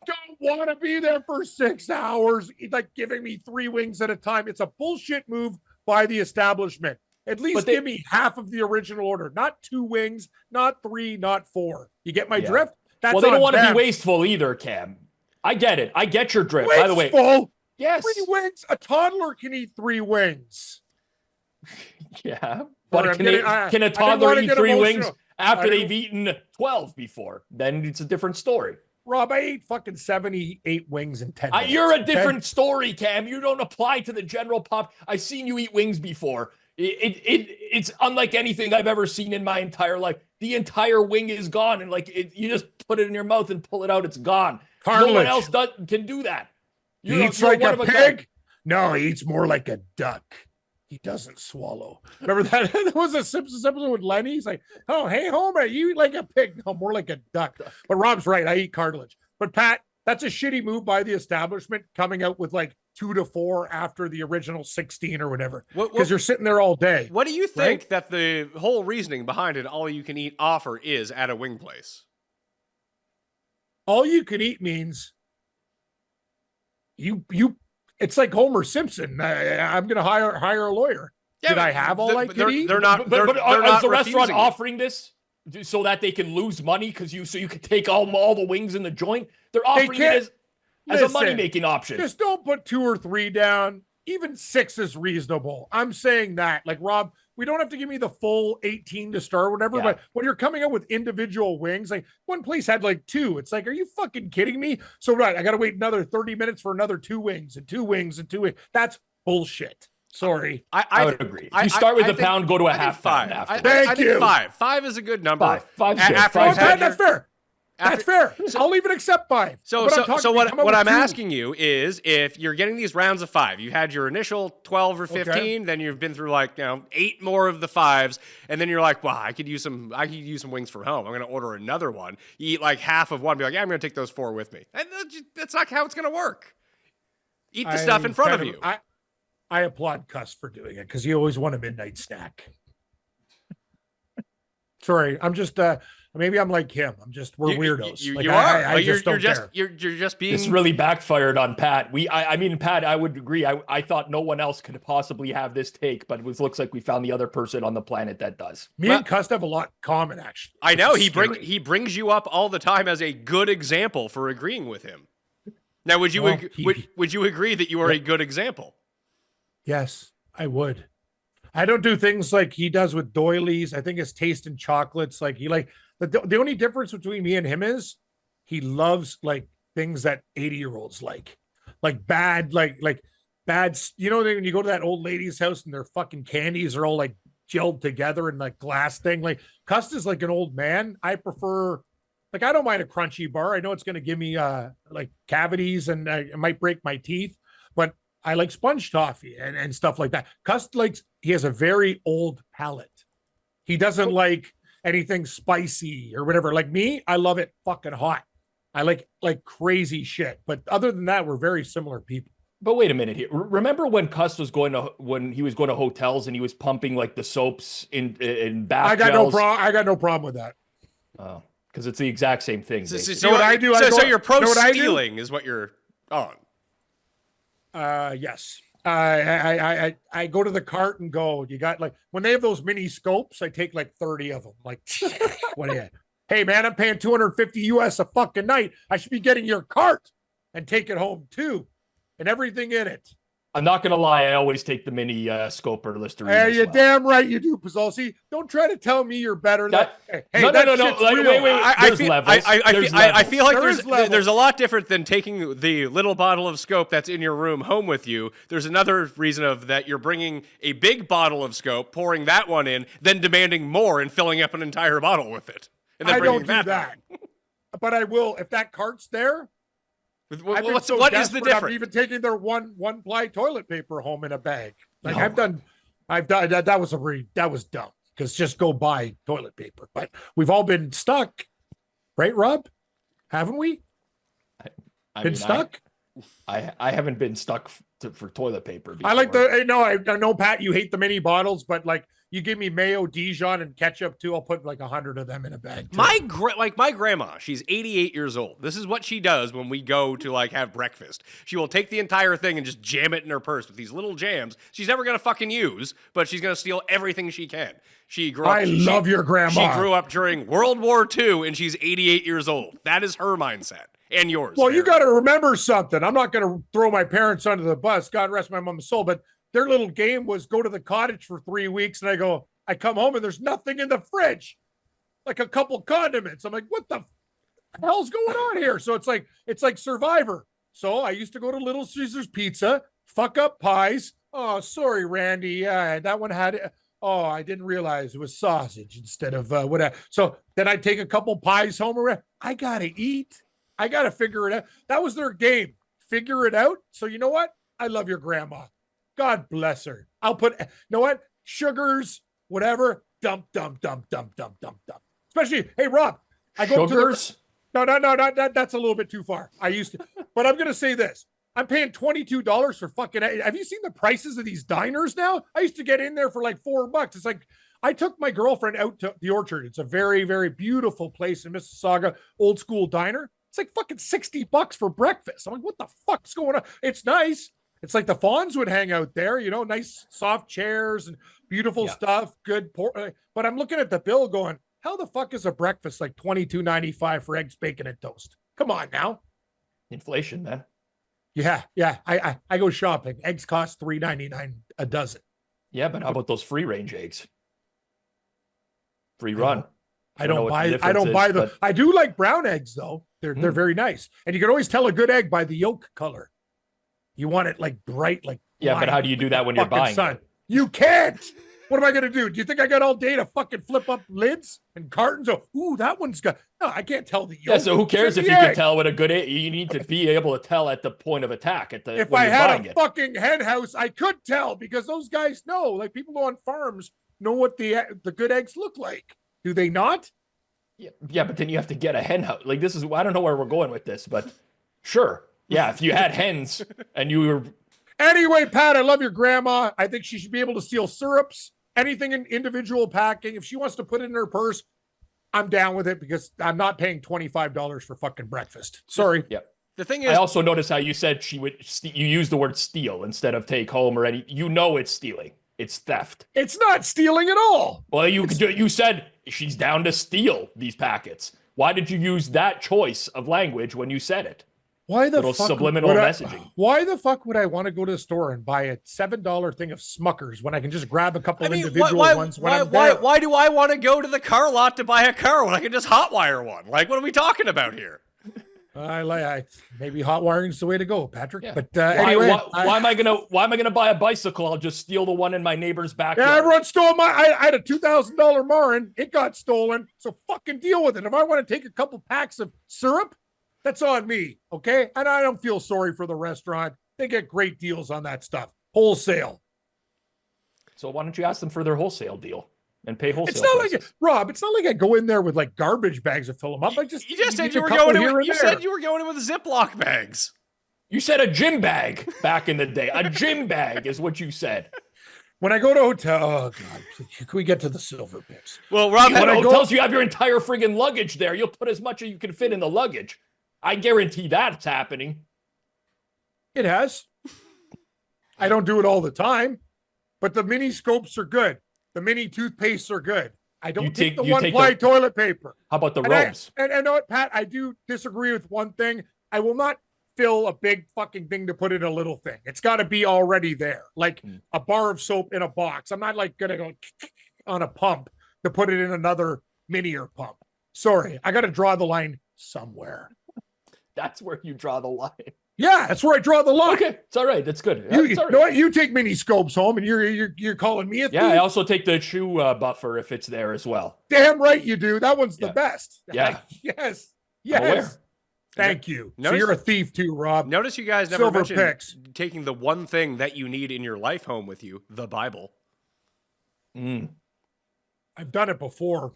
don't want to be there for 6 hours, like giving me 3 wings at a time. It's a bullshit move by the establishment. At least give me half of the original order, not 2 wings, not 3, not 4. You get my drift? That's well, they don't want to them. be wasteful either, Cam. I get it. I get your drift. Wasteful? By the way, yes, 3 wings. A toddler can eat 3 wings. Yeah, but can a didn't toddler wanna eat get 3 emotional. wings after they've eaten 12 before? Then it's a different story. Rob, I ate fucking 78 wings in 10 minutes. You're a different story, Cam. You don't apply to the general pop. I've seen you eat wings before. It's unlike anything I've ever seen in my entire life. The entire wing is gone, and you just put it in your mouth and pull it out. It's gone. Cartilage. No one else can do that. He eats like a pig? No, he eats more like a duck. He doesn't swallow. Remember that? There was a Simpsons episode with Lenny. He's like, oh, hey, Homer, you eat like a pig. No, more like a duck. But Rob's right. I eat cartilage. But Pat, that's a shitty move by the establishment coming out with like 2 to 4 after the original 16 or whatever. Because you're sitting there all day. What do you think that the whole reasoning behind an all-you-can-eat offer is at a wing place? All you can eat means you it's like Homer Simpson. I'm going to hire a lawyer. Yeah, Did I have all I could eat? They're not. But they're is not the restaurant refusing it. offering this so that they can lose money so you can take all the wings in the joint? They're offering it as a money-making option. Just don't put 2 or 3 down. Even 6 is reasonable. I'm saying that. Like, Rob, we don't have to give me the full 18 to start or whatever, but when you're coming out with individual wings, like one place had like 2. It's like, are you fucking kidding me? So I got to wait another 30 minutes for another 2 wings and 2 wings and 2 wings. That's bullshit. Sorry. I would agree. If you start with a pound, go to a half pound after. I think 5. 5 is a good number. 5's good. That's fair. That's fair. I'll even accept 5. So what I'm asking you is, if you're getting these rounds of 5, you had your initial 12 or 15, then you've been through 8 more of the 5s, and then you're like, wow, I could use some wings for home. I'm going to order another one. You eat like half of one, be like, yeah, I'm going to take those 4 with me. And that's not how it's going to work. Eat the stuff in front of you. I applaud Cuss for doing it because you always want a midnight snack. Sorry, I'm just maybe I'm like him. We're weirdos. You are. You're just being. This really backfired on Pat. I mean, Pat, I would agree. I thought no one else could possibly have this take, but it looks like we found the other person on the planet that does. Me and Cuss have a lot in common, actually. I know he brings you up all the time as a good example for agreeing with him. Now, would you agree that you are a good example? Yes, I would. I don't do things like he does with doilies. I think his taste in chocolates, like the only difference between me and him is he loves like things that 80-year-olds like bad, bad. You know, when you go to that old lady's house and their fucking candies are all like gelled together in like glass thing. Like Cust is like an old man. I prefer, I don't mind a crunchy bar. I know it's going to give me like cavities and it might break my teeth, but I like sponge toffee and stuff like that. Cust he has a very old palate. He doesn't like anything spicy or whatever. Like me, I love it fucking hot. I like crazy shit. But other than that, we're very similar people. But wait a minute here. Remember when Cust was when he was going to hotels and he was pumping like the soaps in bath I got gels? I got no problem with that. Oh, because it's the exact same thing. So what I do? So you're pro stealing is what you're on. Yes. I go to the cart and go, you got when they have those mini scopes, I take like 30 of them. Like, what do you? Hey man, I'm paying $250 US a fucking night. I should be getting your cart and take it home too. and everything in it. I'm not gonna lie, I always take the mini scope or Listerine. Hey, as you're well. damn right you do, Pizzola. See, don't try to tell me you're better. That- Hey, no. that Like, shit's wait. real. There's levels. There's I levels. feel like There is levels. there's a lot different than taking the little bottle of scope that's in your room home with you. There's another reason of that you're bringing a big bottle of scope, pouring that one in, then demanding more and filling up an entire bottle with it. And then I bringing don't do back. that. But I will if that cart's there. I've been What so is the desperate, I'm difference? even taking their one ply toilet paper home in a bag. Like No. I've done that was dumb because just go buy toilet paper. But we've all been stuck, right, Rob? Haven't we I been mean, stuck? I haven't been stuck for toilet paper. I like before. I know, Pat, you hate the mini bottles, but like you give me Mayo, Dijon, and ketchup too. I'll put like 100 of them in a bag. Too. My grandma, she's 88 years old. This is what she does when we go to like have breakfast. She will take the entire thing and just jam it in her purse with these little jams she's never gonna fucking use, but she's gonna steal everything she can. She grew up. I love your grandma. She grew up during World War II and she's 88 years old. That is her mindset. And yours. Well, you Barry. got to remember something. I'm not going to throw my parents under the bus. God rest my mom's soul. But their little game was go to the cottage for 3 weeks. And I come home and there's nothing in the fridge, like a couple condiments. I'm like, what the hell's going on here? So it's like Survivor. So I used to go to Little Caesars Pizza, fuck up pies. Oh, sorry, Randy. Yeah, that one had. Oh, I didn't realize it was sausage instead of whatever. So then I'd take a couple pies home. I got to eat. I got to figure it out. That was their game. Figure it out. So you know what? I love your grandma. God bless her. I'll put, you know what? Sugars, whatever. Dump. Especially, hey, Rob. I go Sugars? No, that's a little bit too far. I used to, but I'm going to say this. I'm paying $22 for fucking, have you seen the prices of these diners now? I used to get in there for like $4. It's like, I took my girlfriend out to the Orchard. It's a very, very beautiful place in Mississauga, old school diner. It's like fucking $60 for breakfast. I'm like, what the fuck's going on? It's nice. It's like the Fawns would hang out there, you know, nice soft chairs and beautiful stuff, good but I'm looking at the bill going, how the fuck is a breakfast like $22.95 for eggs, bacon, and toast? Come on now. Inflation, man. Yeah. I go shopping. Eggs cost $3.99 a dozen. Yeah, but how about those free range eggs? Free run. I don't buy is, the. I do like brown eggs though. They're very nice, and you can always tell a good egg by the yolk color. You want it like bright, like but how do you do that when you're buying sun. it? You can't. What am I gonna do? Do you think I got all day to fucking flip up lids and cartons? Oh, ooh, that one's got. No, I can't tell the yolk. Yeah, so who cares if It's you the can egg. tell what a good egg? You need to be able to tell at the point of attack. If when I you're had buying a it. fucking hen house, I could tell because those guys know. Like people on farms know what the good eggs look like. Do they not? Yeah, but then you have to get a hen house. Like this is, I don't know where we're going with this, but sure. Yeah, if you had hens and you were. Anyway, Pat, I love your grandma. I think she should be able to steal syrups, anything in individual packing. If she wants to put it in her purse, I'm down with it because I'm not paying $25 for fucking breakfast. Sorry. Yeah. The thing is, I also noticed how you said you used the word steal instead of take home or any. You know it's stealing. It's theft. It's not stealing at all. Well, you said she's down to steal these packets. Why did you use that choice of language when you said it? Why the Little fuck subliminal would messaging. Why the fuck would I want to go to the store and buy a $7 thing of Smuckers when I can just grab a couple individual ones when I'm there? Why do I want to go to the car lot to buy a car when I can just hotwire one? Like, what are we talking about here? Maybe hot wiring's the way to go, Patrick. Yeah. But Why, anyway, why am I gonna buy a bicycle? I'll just steal the one in my neighbor's backyard. yeah, everyone stole I had a $2,000 Marin. It got stolen. So fucking deal with it. If I want to take a couple packs of syrup, that's on me. Okay. And I don't feel sorry for the restaurant. They get great deals on that stuff. Wholesale. So why don't you ask them for their wholesale deal and pay wholesale? It's not prices? like Rob. It's not like I go in there with like garbage bags and fill them up. I just You just said need you a were couple going in. here and You there. said you were going in with Ziploc bags. You said a gym bag back in the day. A gym bag is what you said. When I go to a hotel, oh God, can we get to the silver picks? Well, Rob, When I go- hotels, you have your entire friggin' luggage there. You'll put as much as you can fit in the luggage. I guarantee that's happening. It has. I don't do it all the time, but the mini scopes are good. The mini toothpastes are good. I don't take the one-ply toilet paper. How about the And robes? I know what, Pat, I do disagree with one thing. I will not fill a big fucking thing to put in a little thing. It's got to be already there, like a bar of soap in a box. I'm not like gonna go on a pump to put it in another minier pump. Sorry, I got to draw the line somewhere. That's where you draw the line. Yeah, that's where I draw the line. Okay, it's all right. That's good. You, It's all you know right. what? You take mini scopes home, and you're calling me a thief? Yeah, I also take the shoe buffer if it's there as well. Damn right you do. That one's the Yeah. best. Yeah. Yes. I'm aware. Yes. Thank you. So Notice- you're a thief too, Rob. Notice you guys never Silver mentioned picks. taking the one thing that you need in your life home with you, the Bible. I've done it before.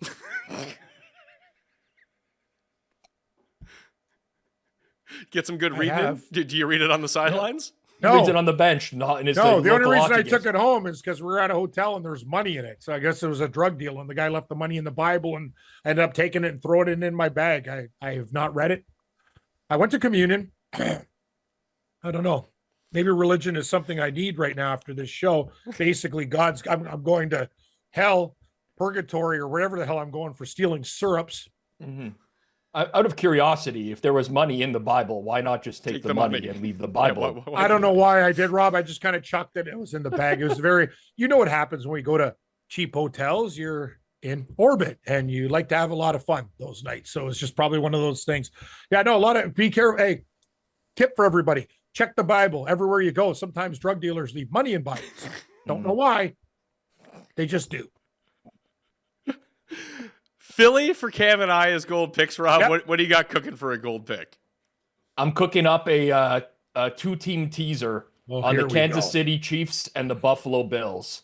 Get some good I reading in? have. Do you read it on the sidelines? He reads No, it on the bench, not in his no. The only local reason I hockey took games. it home is because we were at a hotel and there's money in it. So I guess it was a drug deal, and the guy left the money in the Bible, and I ended up taking it and throwing it in my bag. I have not read it. I went to communion. I don't know. Maybe religion is something I need right now after this show. Basically, I'm going to hell, purgatory, or wherever the hell I'm going for stealing syrups. Out of curiosity, if there was money in the Bible, why not just take the money and leave the Bible? I don't know why I did, Rob. I just kind of chucked it. It was in the bag. It was very, you know what happens when we go to cheap hotels? You're in orbit and you like to have a lot of fun those nights. So it's just probably one of those things. Yeah, no, be careful. Hey, tip for everybody. Check the Bible everywhere you go. Sometimes drug dealers leave money in Bibles. Don't know why. They just do. Philly for Cam and I as gold picks, Rob. Yep. What do you got cooking for a gold pick? I'm cooking up a two-team teaser on here the we Kansas go. City Chiefs and the Buffalo Bills.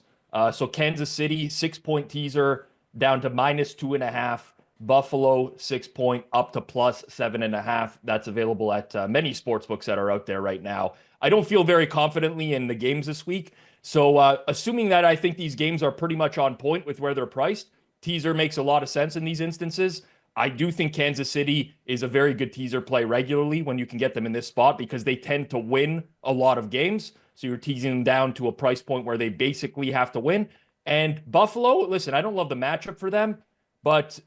So Kansas City, 6-point teaser down to -2.5. Buffalo, 6-point up to +7.5. That's available at many sportsbooks that are out there right now. I don't feel very confidently in the games this week. So assuming that I think these games are pretty much on point with where they're priced, teaser makes a lot of sense in these instances. I do think Kansas City is a very good teaser play regularly when you can get them in this spot because they tend to win a lot of games. So you're teasing them down to a price point where they basically have to win. And Buffalo, listen, I don't love the matchup for them, but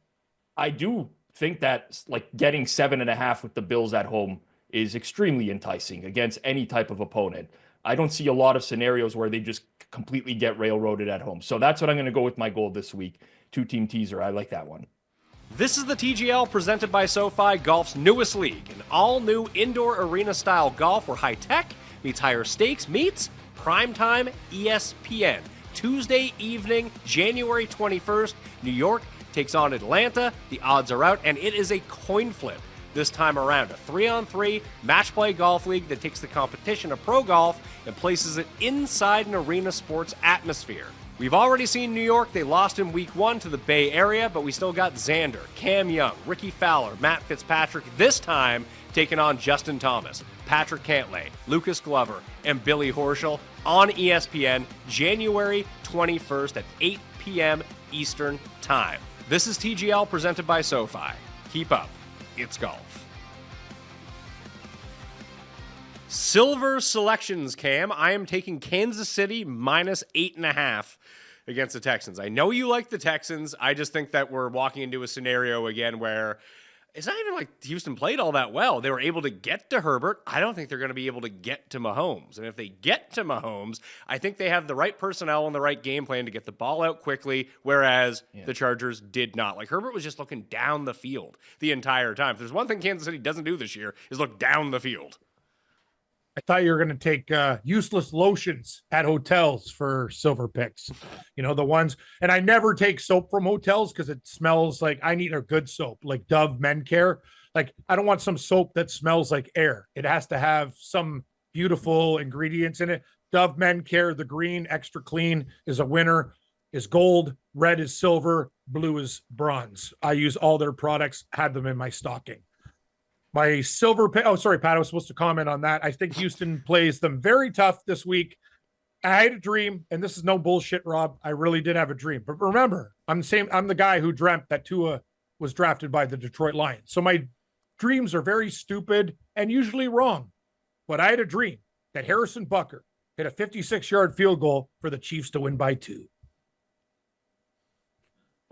I do think that like getting 7.5 with the Bills at home is extremely enticing against any type of opponent. I don't see a lot of scenarios where they just completely get railroaded at home. So that's what I'm going to go with my goal this week. Two-team teaser. I like that one. This is the TGL presented by SoFi, golf's newest league. An all-new indoor arena-style golf where high-tech meets higher stakes meets primetime ESPN. Tuesday evening, January 21st, New York takes on Atlanta. The odds are out, and it is a coin flip this time around. A 3-on-3 match play golf league that takes the competition of pro golf and places it inside an arena sports atmosphere. We've already seen New York. They lost in week 1 to the Bay Area, but we still got Xander, Cam Young, Ricky Fowler, Matt Fitzpatrick, this time taking on Justin Thomas, Patrick Cantlay, Lucas Glover, and Billy Horschel on ESPN January 21st at 8 p.m. Eastern Time. This is TGL presented by SoFi. Keep up. It's golf. Silver selections, Cam. I am taking Kansas City -8.5 against the Texans. I know you like the Texans. I just think that we're walking into a scenario again where it's not even like Houston played all that well. They were able to get to Herbert. I don't think they're going to be able to get to Mahomes. And if they get to Mahomes, I think they have the right personnel and the right game plan to get the ball out quickly, whereas the Chargers did not. Like, Herbert was just looking down the field the entire time. If there's one thing Kansas City doesn't do this year is look down the field. I thought you were going to take useless lotions at hotels for silver picks. You know, the ones, and I never take soap from hotels because it smells like I need a good soap, like Dove Men Care. Like, I don't want some soap that smells like air. It has to have some beautiful ingredients in it. Dove Men Care, the green, extra clean is a winner, is gold, red is silver, blue is bronze. I use all their products, had them in my stocking. My silver pick. Oh, sorry, Pat. I was supposed to comment on that. I think Houston plays them very tough this week. I had a dream, and this is no bullshit, Rob. I really did have a dream. But remember, I'm the guy who dreamt that Tua was drafted by the Detroit Lions. So my dreams are very stupid and usually wrong. But I had a dream that Harrison Butker hit a 56-yard field goal for the Chiefs to win by 2.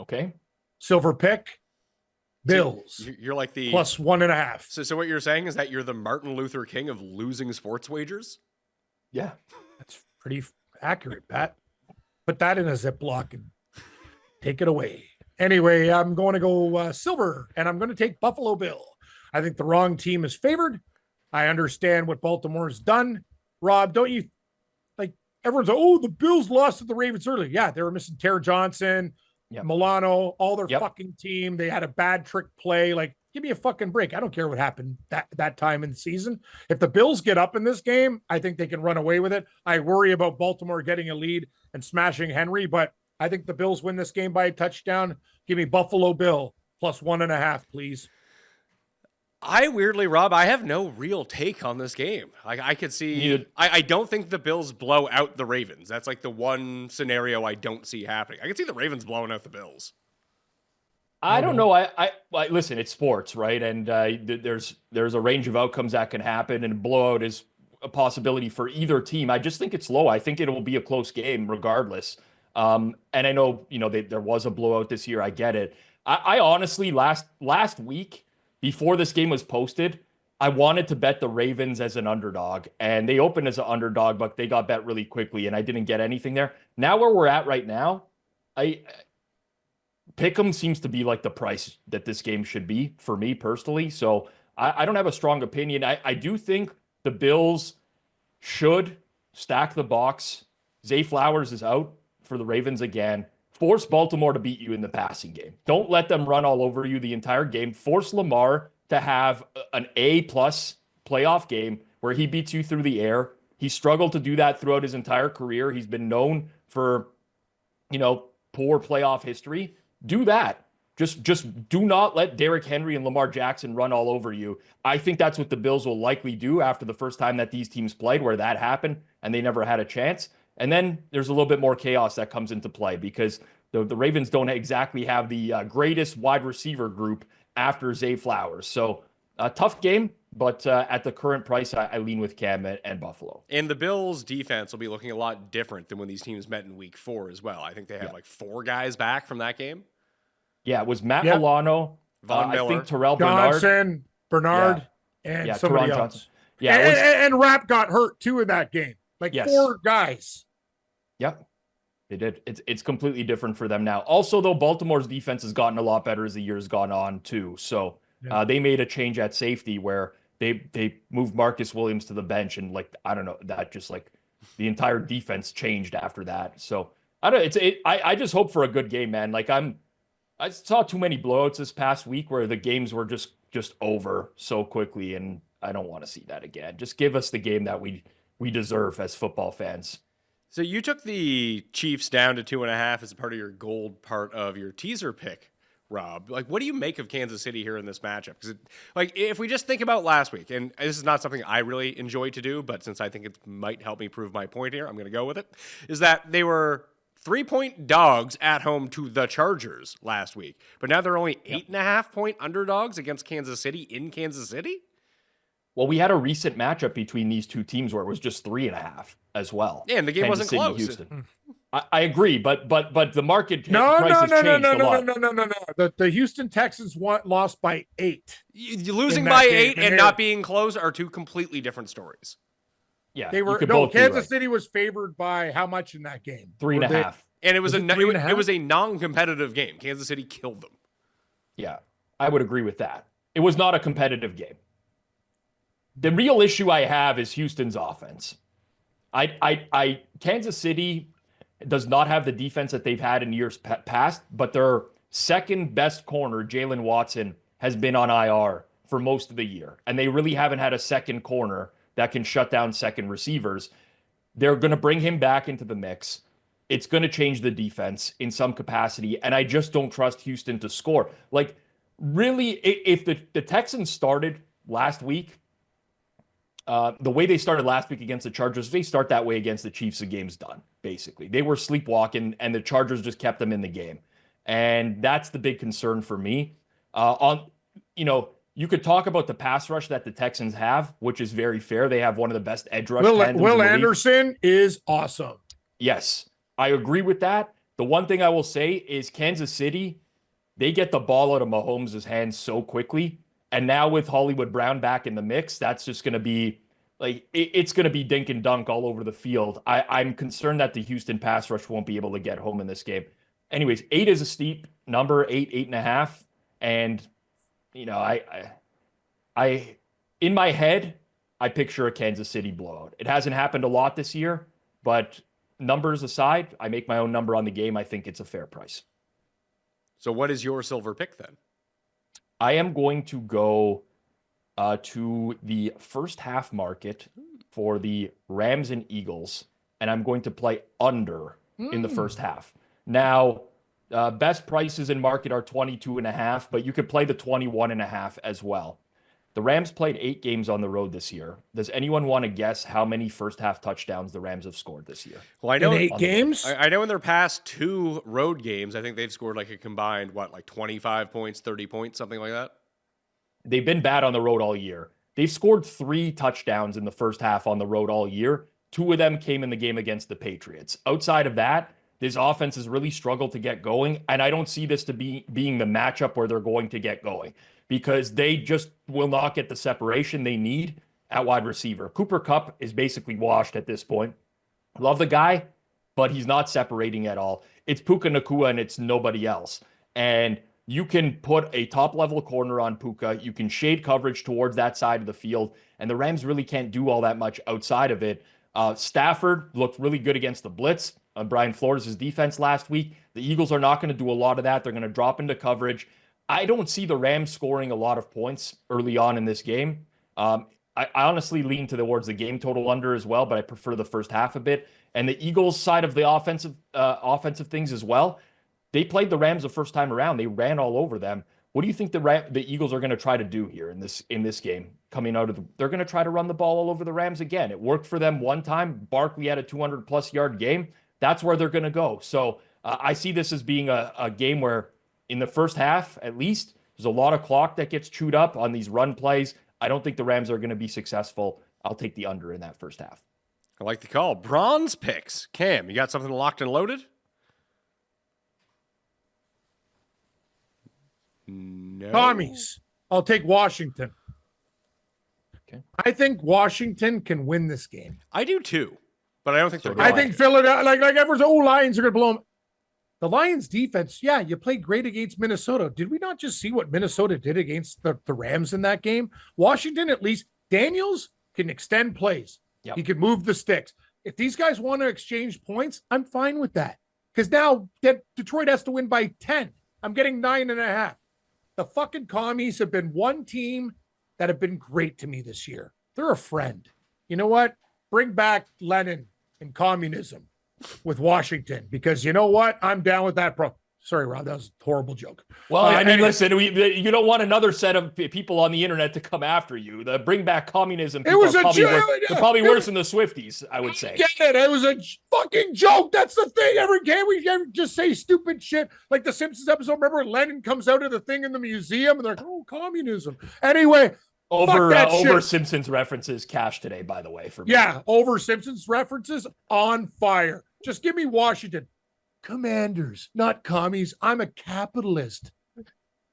Okay. Silver pick, Bills You're like the plus 1.5. So what you're saying is that you're the Martin Luther King of losing sports wagers? Yeah. That's pretty accurate, Pat. Put that in a Ziploc and take it away. Anyway, I'm going to go silver, and I'm going to take Buffalo Bill. I think the wrong team is favored. I understand what Baltimore's done. Rob, don't you like everyone's like, oh, the Bills lost to the Ravens early. Yeah, they were missing Terry Johnson, Milano, all their fucking team. They had a bad trick play. Like, give me a fucking break. I don't care what happened that time in the season. If the Bills get up in this game, I think they can run away with it. I worry about Baltimore getting a lead and smashing Henry, but I think the Bills win this game by a touchdown. Give me Buffalo Bill plus 1.5, please. Rob, I have no real take on this game. Like, I could see, I don't think the Bills blow out the Ravens. That's like the one scenario I don't see happening. I can see the Ravens blowing out the Bills. I don't know. I listen, it's sports, right? And there's a range of outcomes that can happen, and blowout is a possibility for either team. I just think it's low. I think it will be a close game regardless. And I know, there was a blowout this year. I get it. I honestly, last week, before this game was posted, I wanted to bet the Ravens as an underdog, and they opened as an underdog, but they got bet really quickly, and I didn't get anything there. Now where we're at right now, Pick'em seems to be like the price that this game should be for me personally. So I don't have a strong opinion. I do think the Bills should stack the box. Zay Flowers is out for the Ravens again. Force Baltimore to beat you in the passing game. Don't let them run all over you the entire game. Force Lamar to have an A-plus playoff game where he beats you through the air. He struggled to do that throughout his entire career. He's been known for, poor playoff history. Do that. Just do not let Derrick Henry and Lamar Jackson run all over you. I think that's what the Bills will likely do after the first time that these teams played, where that happened and they never had a chance. And then there's a little bit more chaos that comes into play because the Ravens don't exactly have the greatest wide receiver group after Zay Flowers. So a tough game, but at the current price, I lean with Cam and Buffalo. And the Bills' defense will be looking a lot different than when these teams met in week 4 as well. I think they have like 4 guys back from that game. Yeah, it was Matt Milano, Von Miller, I think Terrell Johnson, Bernard, and somebody else. Johnson. Yeah, and Rapp got hurt too in that game. Like 4 guys. Yep, they did. It's completely different for them now. Also, though, Baltimore's defense has gotten a lot better as the year's gone on too. So they made a change at safety where they moved Marcus Williams to the bench, and I don't know, that just the entire defense changed after that. So I don't. I just hope for a good game, man. I saw too many blowouts this past week where the games were just over so quickly, and I don't want to see that again. Just give us the game that we deserve as football fans. So you took the Chiefs down to 2.5 as a part of your gold part of your teaser pick, Rob. What do you make of Kansas City here in this matchup? Because if we just think about last week, and this is not something I really enjoy to do, but since I think it might help me prove my point here, I'm going to go with it, is that they were 3-point dogs at home to the Chargers last week, but now they're only 8.5-point underdogs against Kansas City in Kansas City. Well, we had a recent matchup between these two teams where it was just 3.5 as well. Yeah, and the game Kansas wasn't City, close. Houston. I agree, but the market prices changed a lot. The Houston Texans lost by 8. Losing by 8 and not being close are two completely different stories. Yeah, they were. Kansas City was favored by how much in that game? 3.5. And it was a non-competitive game. Kansas City killed them. Yeah, I would agree with that. It was not a competitive game. The real issue I have is Houston's offense. Kansas City does not have the defense that they've had in years past, but their second best corner, Jalen Watson, has been on IR for most of the year. And they really haven't had a second corner that can shut down second receivers. They're going to bring him back into the mix. It's going to change the defense in some capacity. And I just don't trust Houston to score. Really, if the Texans started last week, the way they started last week against the Chargers, they start that way against the Chiefs, the game's done, basically. They were sleepwalking, and the Chargers just kept them in the game. And that's the big concern for me. You could talk about the pass rush that the Texans have, which is very fair. They have one of the best edge rush tandems Will in the league. Anderson is awesome. Yes, I agree with that. The one thing I will say is Kansas City they get the ball out of Mahomes' hands so quickly. And now with Hollywood Brown back in the mix, that's just going to be like it's going to be dink and dunk all over the field. I'm concerned that the Houston pass rush won't be able to get home in this game. Anyways, 8 is a steep number, 8.5. And, I in my head, I picture a Kansas City blowout. It hasn't happened a lot this year, but numbers aside, I make my own number on the game. I think it's a fair price. So what is your silver pick then? I am going to go to the first half market for the Rams and Eagles, and I'm going to play under in the first half. Now, best prices in market are 22.5, but you could play the 21.5 as well. The Rams played 8 games on the road this year. Does anyone want to guess how many first half touchdowns the Rams have scored this year? Well, I know in 8 games. I know in their past 2 road games, I think they've scored like a combined 25 points, 30 points, something like that. They've been bad on the road all year. They've scored 3 touchdowns in the first half on the road all year. 2 of them came in the game against the Patriots. Outside of that, this offense has really struggled to get going, and I don't see this to being the matchup where they're going to get going, because they just will not get the separation they need at wide receiver. Cooper Kupp is basically washed at this point. Love the guy, but he's not separating at all. It's Puka Nacua and it's nobody else. And you can put a top-level corner on Puka. You can shade coverage towards that side of the field, and the Rams really can't do all that much outside of it. Stafford looked really good against the blitz on Brian Flores' defense last week. The Eagles are not going to do a lot of that. They're going to drop into coverage. I don't see the Rams scoring a lot of points early on in this game. I honestly lean towards the game total under as well, but I prefer the first half a bit. And the Eagles side of the offensive things as well. They played the Rams the first time around. They ran all over them. What do you think the Eagles are going to try to do here in this game? They're going to try to run the ball all over the Rams again. It worked for them one time. Barkley had a 200+ yard game. That's where they're going to go. So I see this as being a game where in the first half, at least, there's a lot of clock that gets chewed up on these run plays. I don't think the Rams are going to be successful. I'll take the under in that first half. I like the call. Bronze picks. Cam, you got something locked and loaded? No. Commies. I'll take Washington. Okay. I think Washington can win this game. I do too, but I don't think they're I going. think Philadelphia, like everyone's, Lions are going to blow them. The Lions defense, yeah, you played great against Minnesota. Did we not just see what Minnesota did against the Rams in that game? Washington, at least, Daniels can extend plays. Yep. He can move the sticks. If these guys want to exchange points, I'm fine with that. Because now Detroit has to win by 10. I'm getting 9.5. The fucking commies have been one team that have been great to me this year. They're a friend. You know what? Bring back Lenin and communism with Washington, because you know what? I'm down with that. Sorry, Rob, that was a horrible joke. Well, I mean, listen, you don't want another set of people on the internet to come after you. The bring back communism. It was they're probably worse than the Swifties, I would say. Get it? It was a fucking joke. That's the thing. Every game we just say stupid shit. Like the Simpsons episode. Remember, Lenin comes out of the thing in the museum, and they're like, "Oh, communism." Anyway, over Simpsons references cash today, by the way. For me. Yeah, over Simpsons references on fire. Just give me Washington. Commanders, not commies. I'm a capitalist.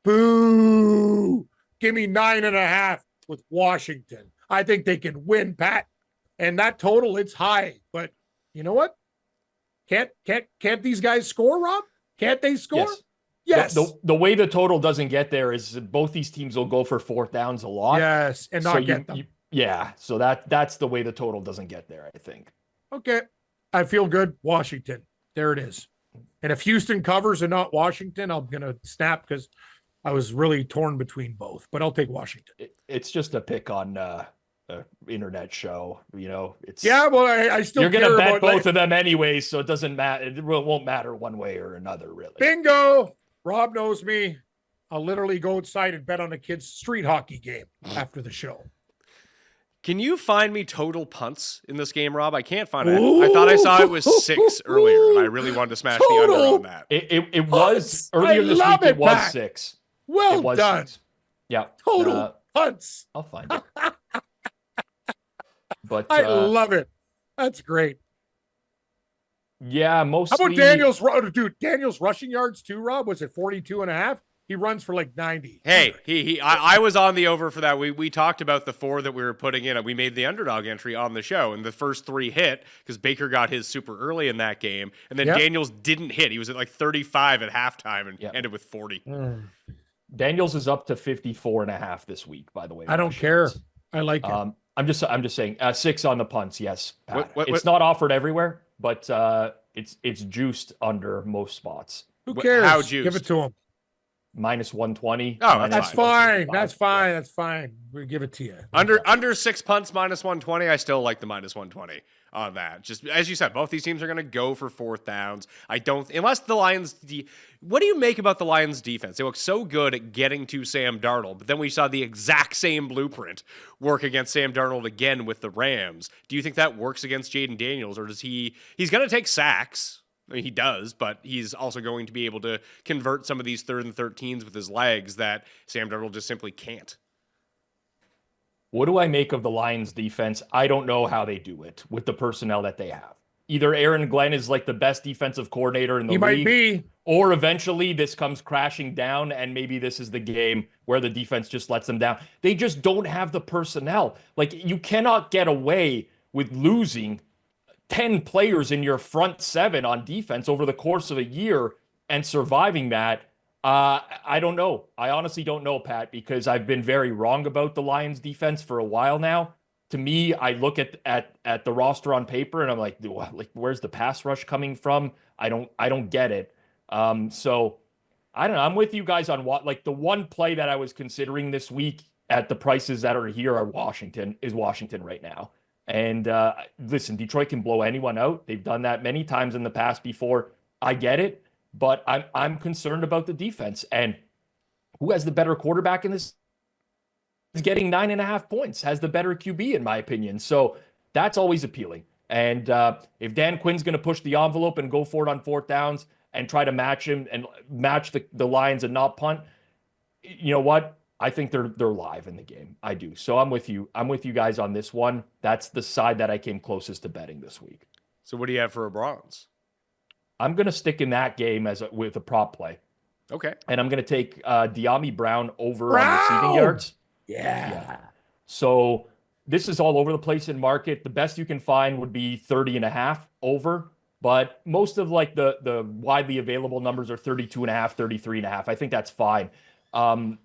Boo. Give me 9.5 with Washington. I think they can win, Pat. And that total, it's high. But you know what? Can't these guys score, Rob? Can't they score? Yes. Yes. The way the total doesn't get there is both these teams will go for 4th downs a lot. Yes, and not get them. So that's the way the total doesn't get there, I think. Okay. I feel good. Washington. There it is. And if Houston covers and not Washington, I'm going to snap because I was really torn between both. But I'll take Washington. It's just a pick on internet show. It's well, I still you're going to bet both like, of them anyway, so it doesn't matter. It won't matter one way or another, really. Bingo. Rob knows me. I'll literally go outside and bet on a kid's street hockey game after the show. Can you find me total punts in this game, Rob? I can't find it. I thought I saw it was 6 earlier, and I really wanted to smash the under on that. It was earlier this week. It was Pat. 6. Well done. 6. Yeah. Total punts. I'll find it. But I love it. That's great. Yeah, mostly. How about Daniel's rushing yards too, Rob? Was it 42.5? He runs for like 90. Hey, I was on the over for that. We talked about the 4 that we were putting in. We made the underdog entry on the show, and the first 3 hit because Baker got his super early in that game, and then Daniels didn't hit. He was at like 35 at halftime and ended with 40. Daniels is up to 54.5 this week, by the way. I don't care. I like it. I'm just saying 6 on the punts. Yes, Pat. What- It's not offered everywhere, but it's juiced under most spots. Who cares? How juiced? Give it to him. Minus 120. Oh, That's fine. That's fine. That's fine. We give it to you. Under 6 punts minus 120. I still like the minus 120 on that. Just as you said, both these teams are going to go for 4th downs. I don't, unless the Lions. What do you make about the Lions defense? They look so good at getting to Sam Darnold, but then we saw the exact same blueprint work against Sam Darnold again with the Rams. Do you think that works against Jaden Daniels, or does he's going to take sacks? I mean, he does, but he's also going to be able to convert some of these 3rd and 13s with his legs that Sam Darnold just simply can't. What do I make of the Lions defense? I don't know how they do it with the personnel that they have. Either Aaron Glenn is like the best defensive coordinator in the league. He might be. Or eventually this comes crashing down and maybe this is the game where the defense just lets them down. They just don't have the personnel. Like, you cannot get away with losing 10 players in your front 7 on defense over the course of a year and surviving that. I don't know. I honestly don't know, Pat, because I've been very wrong about the Lions defense for a while now. To me, I look at the roster on paper and I'm like, where's the pass rush coming from? I don't get it. So I don't know. I'm with you guys on what, like, the one play that I was considering this week at the prices that are here are Washington right now. And listen, Detroit can blow anyone out. They've done that many times in the past before. I get it, but I'm concerned about the defense. And who has the better quarterback in this? Is getting 9.5 points, has the better QB, in my opinion. So that's always appealing. And if Dan Quinn's going to push the envelope and go for it on 4th downs and try to match him and match the Lions and not punt, you know what? I think they're live in the game. I do. So I'm with you. I'm with you guys on this one. That's the side that I came closest to betting this week. So what do you have for a bronze? I'm going to stick in that game with a prop play. Okay. And I'm going to take De'Ami Brown over on receiving yards. Yeah. So this is all over the place in market. The best you can find would be 30.5 over. But most of like the widely available numbers are 32.5, 33.5. I think that's fine.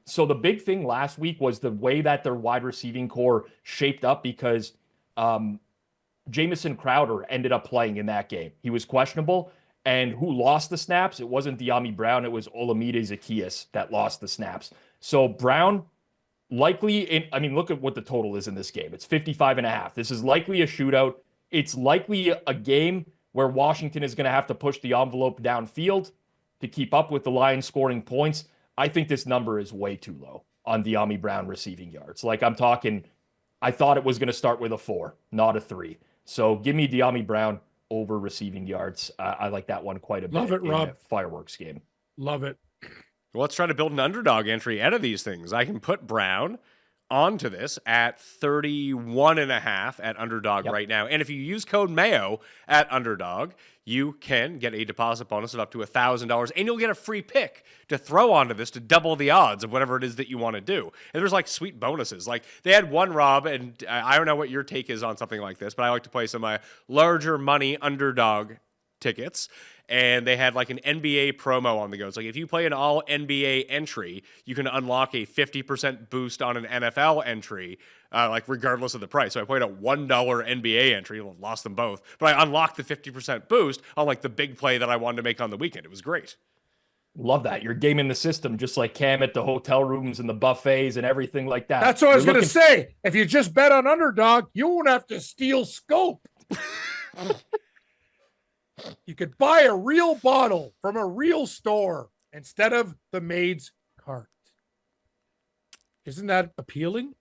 So the big thing last week was the way that their wide receiving core shaped up because Jamison Crowder ended up playing in that game. He was questionable. And who lost the snaps? It wasn't De'Ami Brown. It was Olamide Zaccheaus that lost the snaps. So Brown likely, look at what the total is in this game. It's 55.5. This is likely a shootout. It's likely a game where Washington is going to have to push the envelope downfield to keep up with the Lions scoring points. I think this number is way too low on De'Ami Brown receiving yards. Like, I'm talking, I thought it was going to start with a 4, not a 3. So give me De'Ami Brown over receiving yards. I like that one quite a bit. Love it, Rob. In a fireworks game. Love it. Well, let's try to build an underdog entry out of these things. I can put Brown onto this at 31.5 at Underdog right now. And if you use code Mayo at Underdog, you can get a deposit bonus of up to $1,000, and you'll get a free pick to throw onto this to double the odds of whatever it is that you want to do. And there's like sweet bonuses. Like they had one, Rob, and I don't know what your take is on something like this, but I like to play some larger money underdog tickets. And they had like an NBA promo on the go. It's like if you play an all NBA entry, you can unlock a 50% boost on an NFL entry, like regardless of the price. So I played a $1 NBA entry, lost them both, but I unlocked the 50% boost on like the big play that I wanted to make on the weekend. It was great. Love that. You're gaming the system just like Cam at the hotel rooms and the buffets and everything like that. That's what I was going to say. If you just bet on Underdog, you won't have to steal scope. You could buy a real bottle from a real store instead of the maid's cart. Isn't that appealing?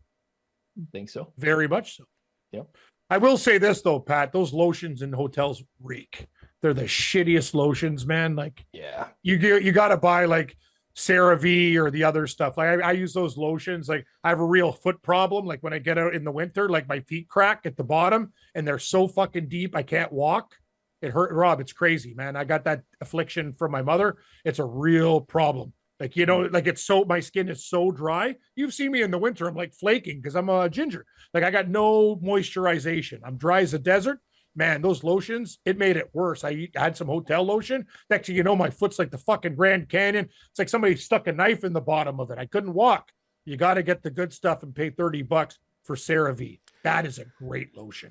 Think so. Very much so. Yep. I will say this though, Pat, those lotions in hotels reek. They're the shittiest lotions, man. Like, yeah, you got to buy like CeraVe or the other stuff. Like I use those lotions. Like I have a real foot problem. Like when I get out in the winter, like my feet crack at the bottom and they're so fucking deep. I can't walk. It hurt, Rob. It's crazy, man. I got that affliction from my mother. It's a real problem. Like, like my skin is so dry. You've seen me in the winter. I'm like flaking because I'm a ginger. Like I got no moisturization. I'm dry as a desert. Man, those lotions, it made it worse. I had some hotel lotion. Next thing you know, my foot's like the fucking Grand Canyon. It's like somebody stuck a knife in the bottom of it. I couldn't walk. You got to get the good stuff and pay $30 for CeraVe. That is a great lotion.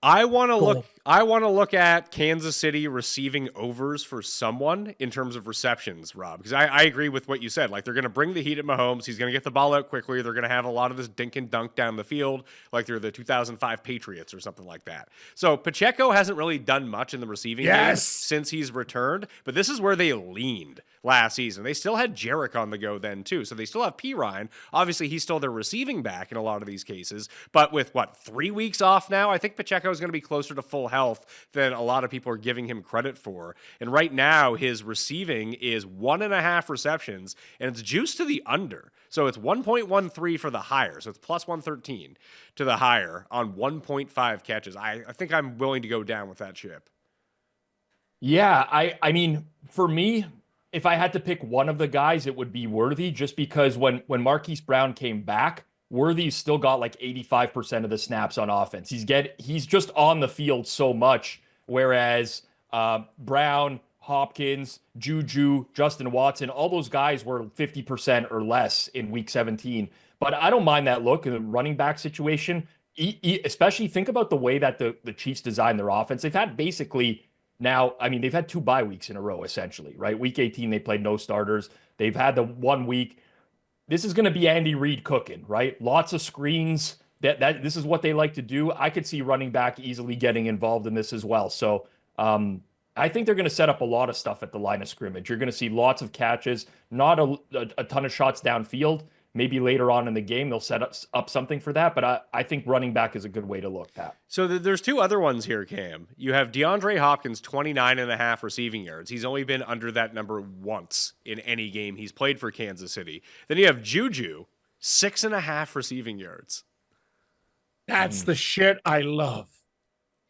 I want to look at Kansas City receiving overs for someone in terms of receptions, Rob, because I agree with what you said. Like, they're going to bring the heat at Mahomes. He's going to get the ball out quickly. They're going to have a lot of this dink and dunk down the field, like they're the 2005 Patriots or something like that. So Pacheco hasn't really done much in the receiving game since he's returned, but this is where they leaned last season. They still had Jarek on the go then too, so they still have P. Ryan. Obviously, he's still their receiving back in a lot of these cases, but with 3 weeks off now, I think Pacheco is going to be closer to full health than a lot of people are giving him credit for. And right now, his receiving is 1.5 receptions, and it's juiced to the under. So it's 1.13 for the higher. So it's plus 113 to the higher on 1.5 catches. I think I'm willing to go down with that ship. Yeah, I mean, for me, if I had to pick one of the guys, it would be Worthy, just because when Marquise Brown came back, Worthy's still got like 85% of the snaps on offense. He's just on the field so much, whereas Brown, Hopkins, Juju, Justin Watson, all those guys were 50% or less in week 17. But I don't mind that look in the running back situation, especially think about the way that the Chiefs designed their offense. They've had basically now, I mean, they've had 2 bye weeks in a row, essentially, right? Week 18, they played no starters. They've had the 1 week. This is going to be Andy Reid cooking, right? Lots of screens. This is what they like to do. I could see running back easily getting involved in this as well. So I think they're going to set up a lot of stuff at the line of scrimmage. You're going to see lots of catches, not a ton of shots downfield. Maybe later on in the game, they'll set up something for that. But I think running back is a good way to look at. So there's 2 other ones here, Cam. You have DeAndre Hopkins, 29.5 receiving yards. He's only been under that number once in any game he's played for Kansas City. Then you have Juju, 6.5 receiving yards. That's the shit I love.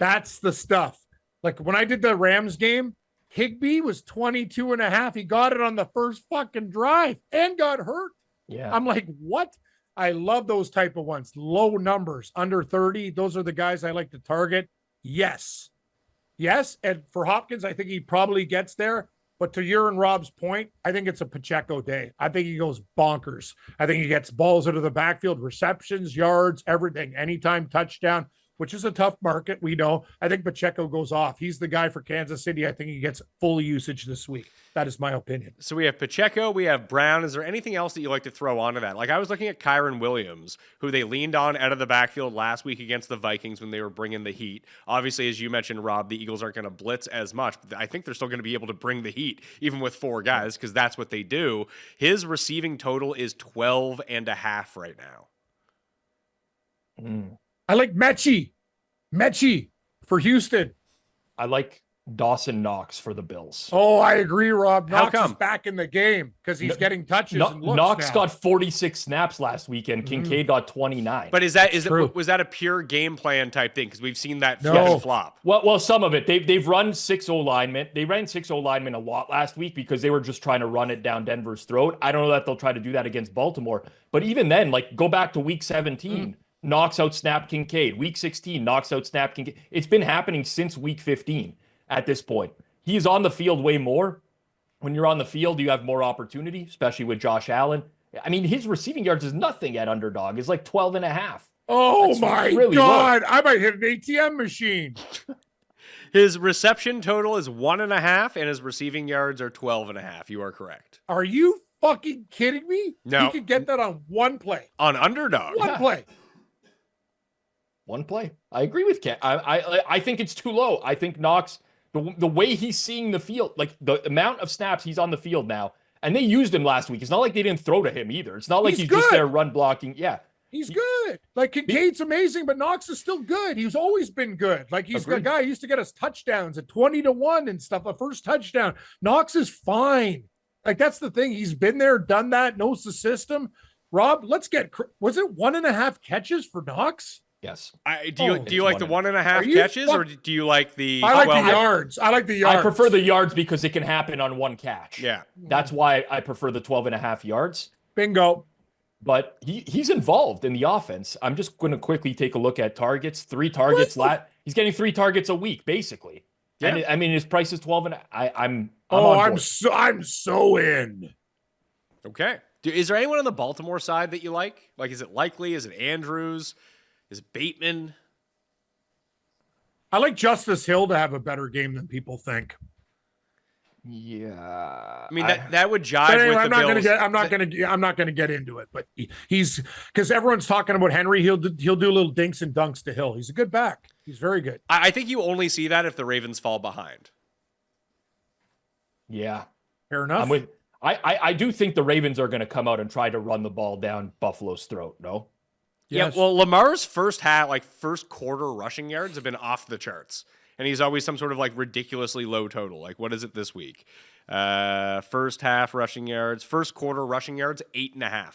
That's the stuff. Like when I did the Rams game, Higbee was 22.5. He got it on the first fucking drive and got hurt. Yeah. I'm like, what? I love those type of ones. Low numbers, under 30. Those are the guys I like to target. Yes. And for Hopkins, I think he probably gets there. But to your and Rob's point, I think it's a Pacheco day. I think he goes bonkers. I think he gets balls out of the backfield, receptions, yards, everything, anytime touchdown, which is a tough market. We know. I think Pacheco goes off. He's the guy for Kansas City. I think he gets full usage this week. That is my opinion. So we have Pacheco, we have Brown. Is there anything else that you like to throw onto that? Like I was looking at Kyron Williams, who they leaned on out of the backfield last week against the Vikings when they were bringing the heat. Obviously, as you mentioned, Rob, the Eagles aren't going to blitz as much, but I think they're still going to be able to bring the heat, even with 4 guys, because that's what they do. His receiving total is 12.5 right now. I like Mechie for Houston. I like Dawson Knox for the Bills. Oh, I agree, Rob. How Knox come? is back in the game because he's getting touches. And looks Knox now. got 46 snaps last weekend. Kincaid got 29. But was that a pure game plan type thing? Because we've seen that flop. Well, some of it. They've run 6-0 linemen. They ran 6-0 linemen a lot last week because they were just trying to run it down Denver's throat. I don't know that they'll try to do that against Baltimore. But even then, like go back to week 17. Knox out snap Kincaid. Week 16, Knox out snap Kincaid. It's been happening since week 15 at this point. He is on the field way more. When you're on the field, you have more opportunity, especially with Josh Allen. I mean, his receiving yards is nothing at Underdog. It's like 12.5. Oh, That's my really God. I might hit an ATM machine. His reception total is 1.5, and his receiving yards are 12.5. You are correct. Are you fucking kidding me? No. He could get that on one play. On Underdog. One play. One play. I agree with Ken. I think it's too low. I think Knox, the way he's seeing the field, like the amount of snaps he's on the field now, and they used him last week. It's not like they didn't throw to him either. It's not like he's just there run blocking. Yeah. He's good. Like Kincaid's amazing, but Knox is still good. He's always been good. Like he's a guy who used to get us touchdowns at 20-1 and stuff. A first touchdown. Knox is fine. Like that's the thing. He's been there, done that, knows the system. Rob, was it 1.5 catches for Knox? Yes. Do you Oh, like the 1.5 Are you catches, or fuck- do you like the? I like 12? the yards. I like the yards. I prefer the yards because it can happen on one catch. Yeah. That's why I prefer the 12.5 yards. Bingo. But he's involved in the offense. I'm just going to quickly take a look at targets. 3 targets. He's getting 3 targets a week, basically. Yeah. And I mean, his price is 12, and I'm I'm on board. I'm so in. Okay. Is there anyone on the Baltimore side that you like? Like, is it Likely? Is it Andrews? Is it Bateman? I like Justice Hill to have a better game than people think. Yeah. I mean, that would jive But anyway, with I'm the not Bills. I'm not gonna get into it. But he's because everyone's talking about Henry. He'll do little dinks and dunks to Hill. He's a good back. He's very good. I think you only see that if the Ravens fall behind. Yeah. Fair enough. I'm with. I do think the Ravens are going to come out and try to run the ball down Buffalo's throat. No. Yes. Yeah, well, Lamar's first quarter rushing yards have been off the charts. And he's always some sort of like ridiculously low total. Like, what is it this week? First half rushing yards, first quarter rushing yards, 8.5. I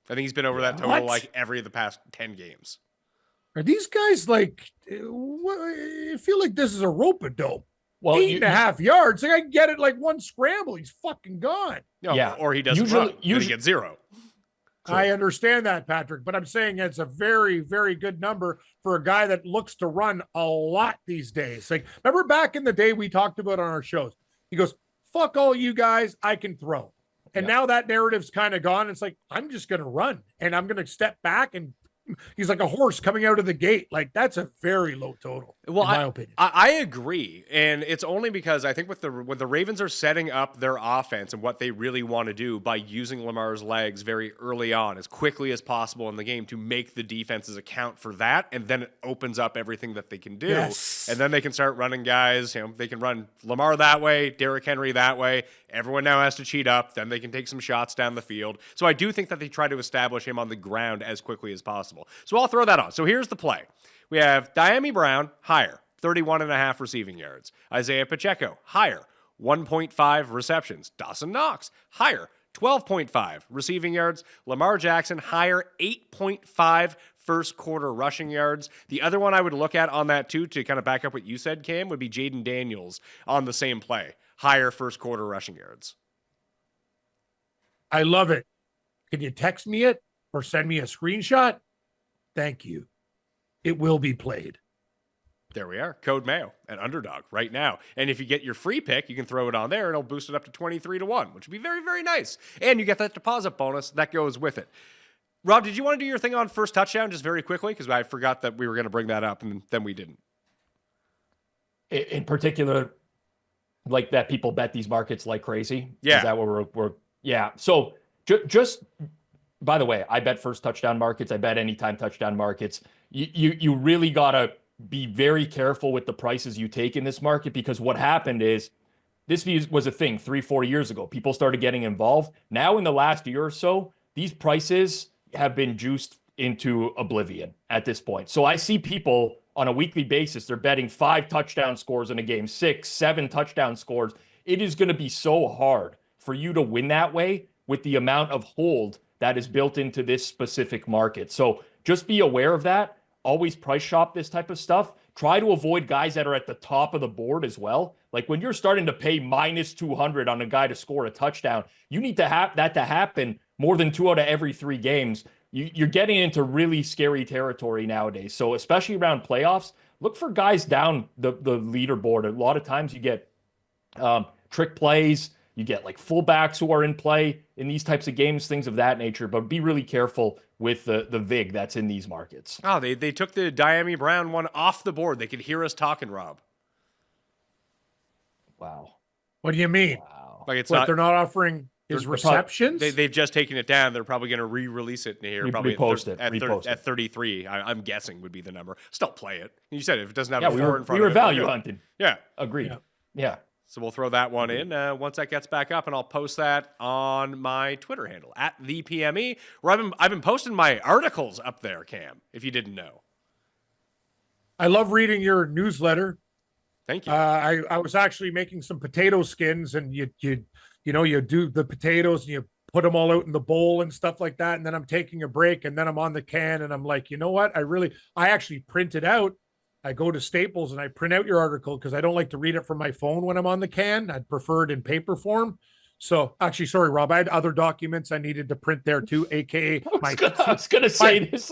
think he's been over that total like every of the past 10 games. Are these guys like? I feel like this is a rope-a-dope. Well, 8.5 yards. Like, I get it. Like one scramble, he's fucking gone. No, Yeah. Or he doesn't run. Then he gets 0. True. I understand that, Patrick, but I'm saying it's a very, very good number for a guy that looks to run a lot these days. Like, remember back in the day we talked about on our shows, he goes, fuck all you guys, I can throw. And now that narrative's kind of gone. It's like, I'm just going to run and I'm going to step back, and he's like a horse coming out of the gate. Like, that's a very low total, Well, in my opinion. I agree, and it's only because I think when the Ravens are setting up their offense and what they really want to do by using Lamar's legs very early on, as quickly as possible in the game, to make the defenses account for that, and then it opens up everything that they can do, and then they can start running guys. You know, they can run Lamar that way, Derrick Henry that way. Everyone now has to cheat up. Then they can take some shots down the field. So I do think that they try to establish him on the ground as quickly as possible. So I'll throw that on. So here's the play. We have Diami Brown, higher, 31.5 receiving yards. Isaiah Pacheco, higher, 1.5 receptions. Dawson Knox, higher, 12.5 receiving yards. Lamar Jackson, higher, 8.5 first quarter rushing yards. The other one I would look at on that too, to kind of back up what you said, Cam, would be Jaden Daniels on the same play. Higher first quarter rushing yards. I love it. Can you text me it or send me a screenshot? Thank you. It will be played. There we are. Code Mayo at Underdog right now. And if you get your free pick, you can throw it on there and it'll boost it up to 23-1, which would be very, very nice. And you get that deposit bonus that goes with it. Rob, did you want to do your thing on first touchdown just very quickly? Because I forgot that we were going to bring that up and then we didn't. In particular, like that people bet these markets like crazy. Yeah. Is that what we're yeah. So just by the way, I bet first touchdown markets. I bet anytime touchdown markets. You really gotta be very careful with the prices you take in this market, because what happened is this was a thing 3-4 years ago. People started getting involved. Now in the last year or so, these prices have been juiced into oblivion at this point. So I see people on a weekly basis, they're betting 5 touchdown scores in a game, 6, 7 touchdown scores. It is going to be so hard for you to win that way with the amount of hold that is built into this specific market. So just be aware of that. Always price shop this type of stuff. Try to avoid guys that are at the top of the board as well. Like when you're starting to pay minus 200 on a guy to score a touchdown, you need to have that to happen more than 2 out of every 3 games. You're getting into really scary territory nowadays. So especially around playoffs, look for guys down the leaderboard. A lot of times you get trick plays. You get like fullbacks who are in play in these types of games, things of that nature. But be really careful with the VIG that's in these markets. Oh, they took the Diami Brown one off the board. They could hear us talking, Rob. Wow. What do you mean? Wow. Like it's What, not. they're not offering his receptions? They've just taken it down. They're probably going to re-release it in here. Probably at 33. I'm guessing would be the number. Still play it. You said if it doesn't have a 4 in front we of it. were value hunting. Yeah. Agreed. Yeah. So we'll throw that one in once that gets back up, and I'll post that on my Twitter handle at the PME, where I've been posting my articles up there, Cam, if you didn't know. I love reading your newsletter. Thank you. I was actually making some potato skins, and you do the potatoes and you put them all out in the bowl and stuff like that. And then I'm taking a break and then I'm on the can and I'm like, you know what? I actually print it out. I go to Staples and I print out your article because I don't like to read it from my phone when I'm on the can. I'd prefer it in paper form. So actually, sorry, Rob, I had other documents I needed to print there too, aka I was gonna say this.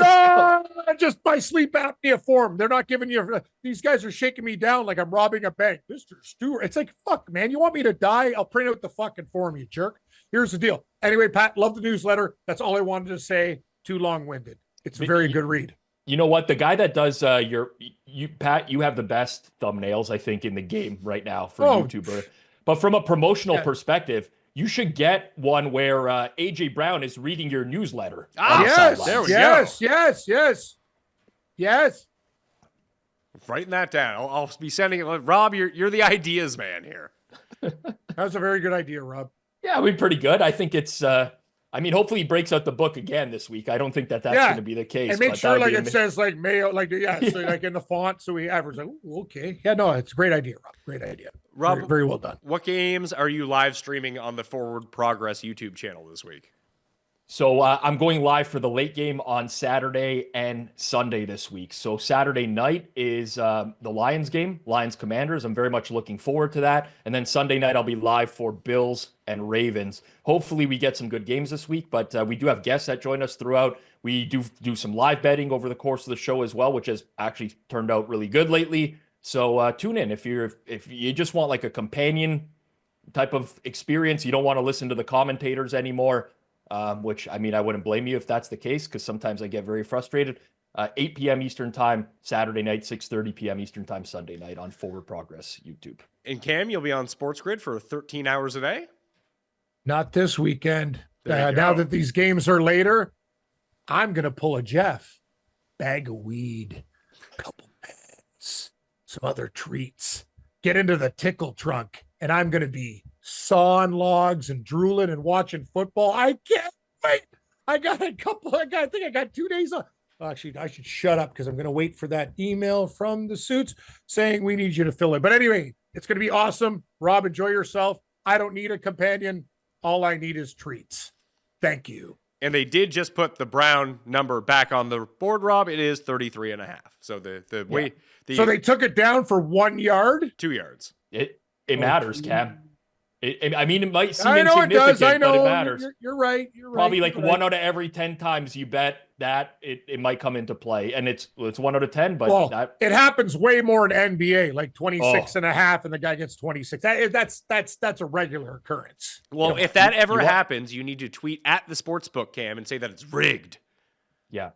just my sleep apnea form. They're not giving you. These guys are shaking me down like I'm robbing a bank, Mr. Stewart. It's like, fuck, man, you want me to die? I'll print out the fucking form, you jerk. Here's the deal. Anyway, Pat, love the newsletter. That's all I wanted to say. Too long-winded. It's a very good read. You know what? The guy that does Pat, you have the best thumbnails, I think, in the game right now for YouTuber. But from a promotional perspective, you should get one where AJ Brown is reading your newsletter. Yes, there we go. Yes. Writing that down. I'll be sending it. Rob, you're the ideas man here. That's a very good idea, Rob. Yeah, we're pretty good. I think it's. Hopefully he breaks out the book again this week. I don't think that's going to be the case. And make sure like it says like Mayo, like so like in the font, so we average like, okay, yeah, no, it's a great idea, Rob. Great idea, Rob. Very, very well done. What games are you live streaming on the Forward Progress YouTube channel this week? So I'm going live for the late game on Saturday and Sunday this week. So Saturday night is the Lions game, Lions Commanders. I'm very much looking forward to that. And then Sunday night, I'll be live for Bills and Ravens. Hopefully we get some good games this week, but we do have guests that join us throughout. We do some live betting over the course of the show as well, which has actually turned out really good lately. So tune in if you just want like a companion type of experience. You don't want to listen to the commentators anymore. Which, I wouldn't blame you if that's the case, because sometimes I get very frustrated. 8 p.m. Eastern time, Saturday night, 6:30 p.m. Eastern time, Sunday night on Forward Progress YouTube. And Cam, you'll be on Sports Grid for 13 hours a day? Not this weekend. Now that these games are later, I'm going to pull a Jeff. Bag of weed, a couple pens, some other treats. Get into the tickle trunk, and I'm going to be sawing logs and drooling and watching football. I can't wait. I think I got 2 days off. Actually, I should shut up because I'm going to wait for that email from the Suits saying we need you to fill in. But anyway, it's going to be awesome. Rob, enjoy yourself. I don't need a companion. All I need is treats. Thank you. And they did just put the Brown number back on the board, Rob. It is 33.5. So so they took it down for 1 yard? 2 yards. It matters, Cam. It might seem I know insignificant, it does. I know. But it matters. You're right. Probably right. one out of every 10 times you bet that it might come into play. And it's 1 out of 10, but it happens way more in NBA, like 26.5, and the guy gets 26. That's a regular occurrence. Well, if that ever happens, you need to tweet at the sportsbook, Cam, and say that it's rigged. Yeah.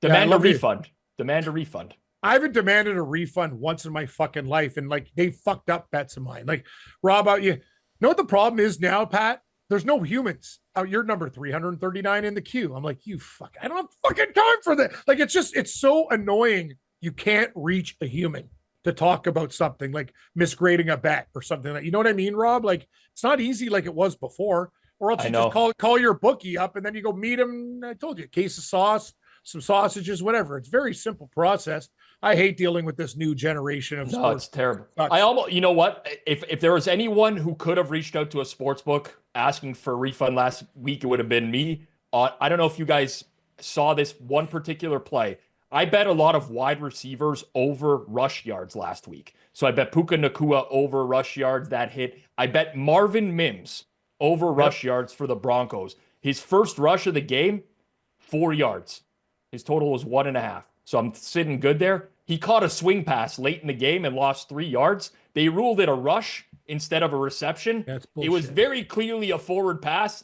Demand a refund. Demand a refund. I haven't demanded a refund once in my fucking life, and like they fucked up bets of mine. Like, Rob, you know what the problem is now, Pat? There's no humans. You're number 339 in the queue. I'm like, you fuck. I don't have fucking time for that. Like, it's so annoying. You can't reach a human to talk about something like misgrading a bet or something like, you know what I mean, Rob? Like, it's not easy like it was before. Or else you just call your bookie up and then you go meet him. I told you, a case of sauce, some sausages, whatever. It's a very simple process. I hate dealing with this new generation of sports. No, it's terrible. You know what? If there was anyone who could have reached out to a sports book asking for a refund last week, it would have been me. I don't know if you guys saw this one particular play. I bet a lot of wide receivers over rush yards last week. So I bet Puka Nacua over rush yards, that hit. I bet Marvin Mims over rush yards for the Broncos. His first rush of the game, 4 yards. His total was 1.5. So I'm sitting good there. He caught a swing pass late in the game and lost 3 yards. They ruled it a rush instead of a reception. It was very clearly a forward pass.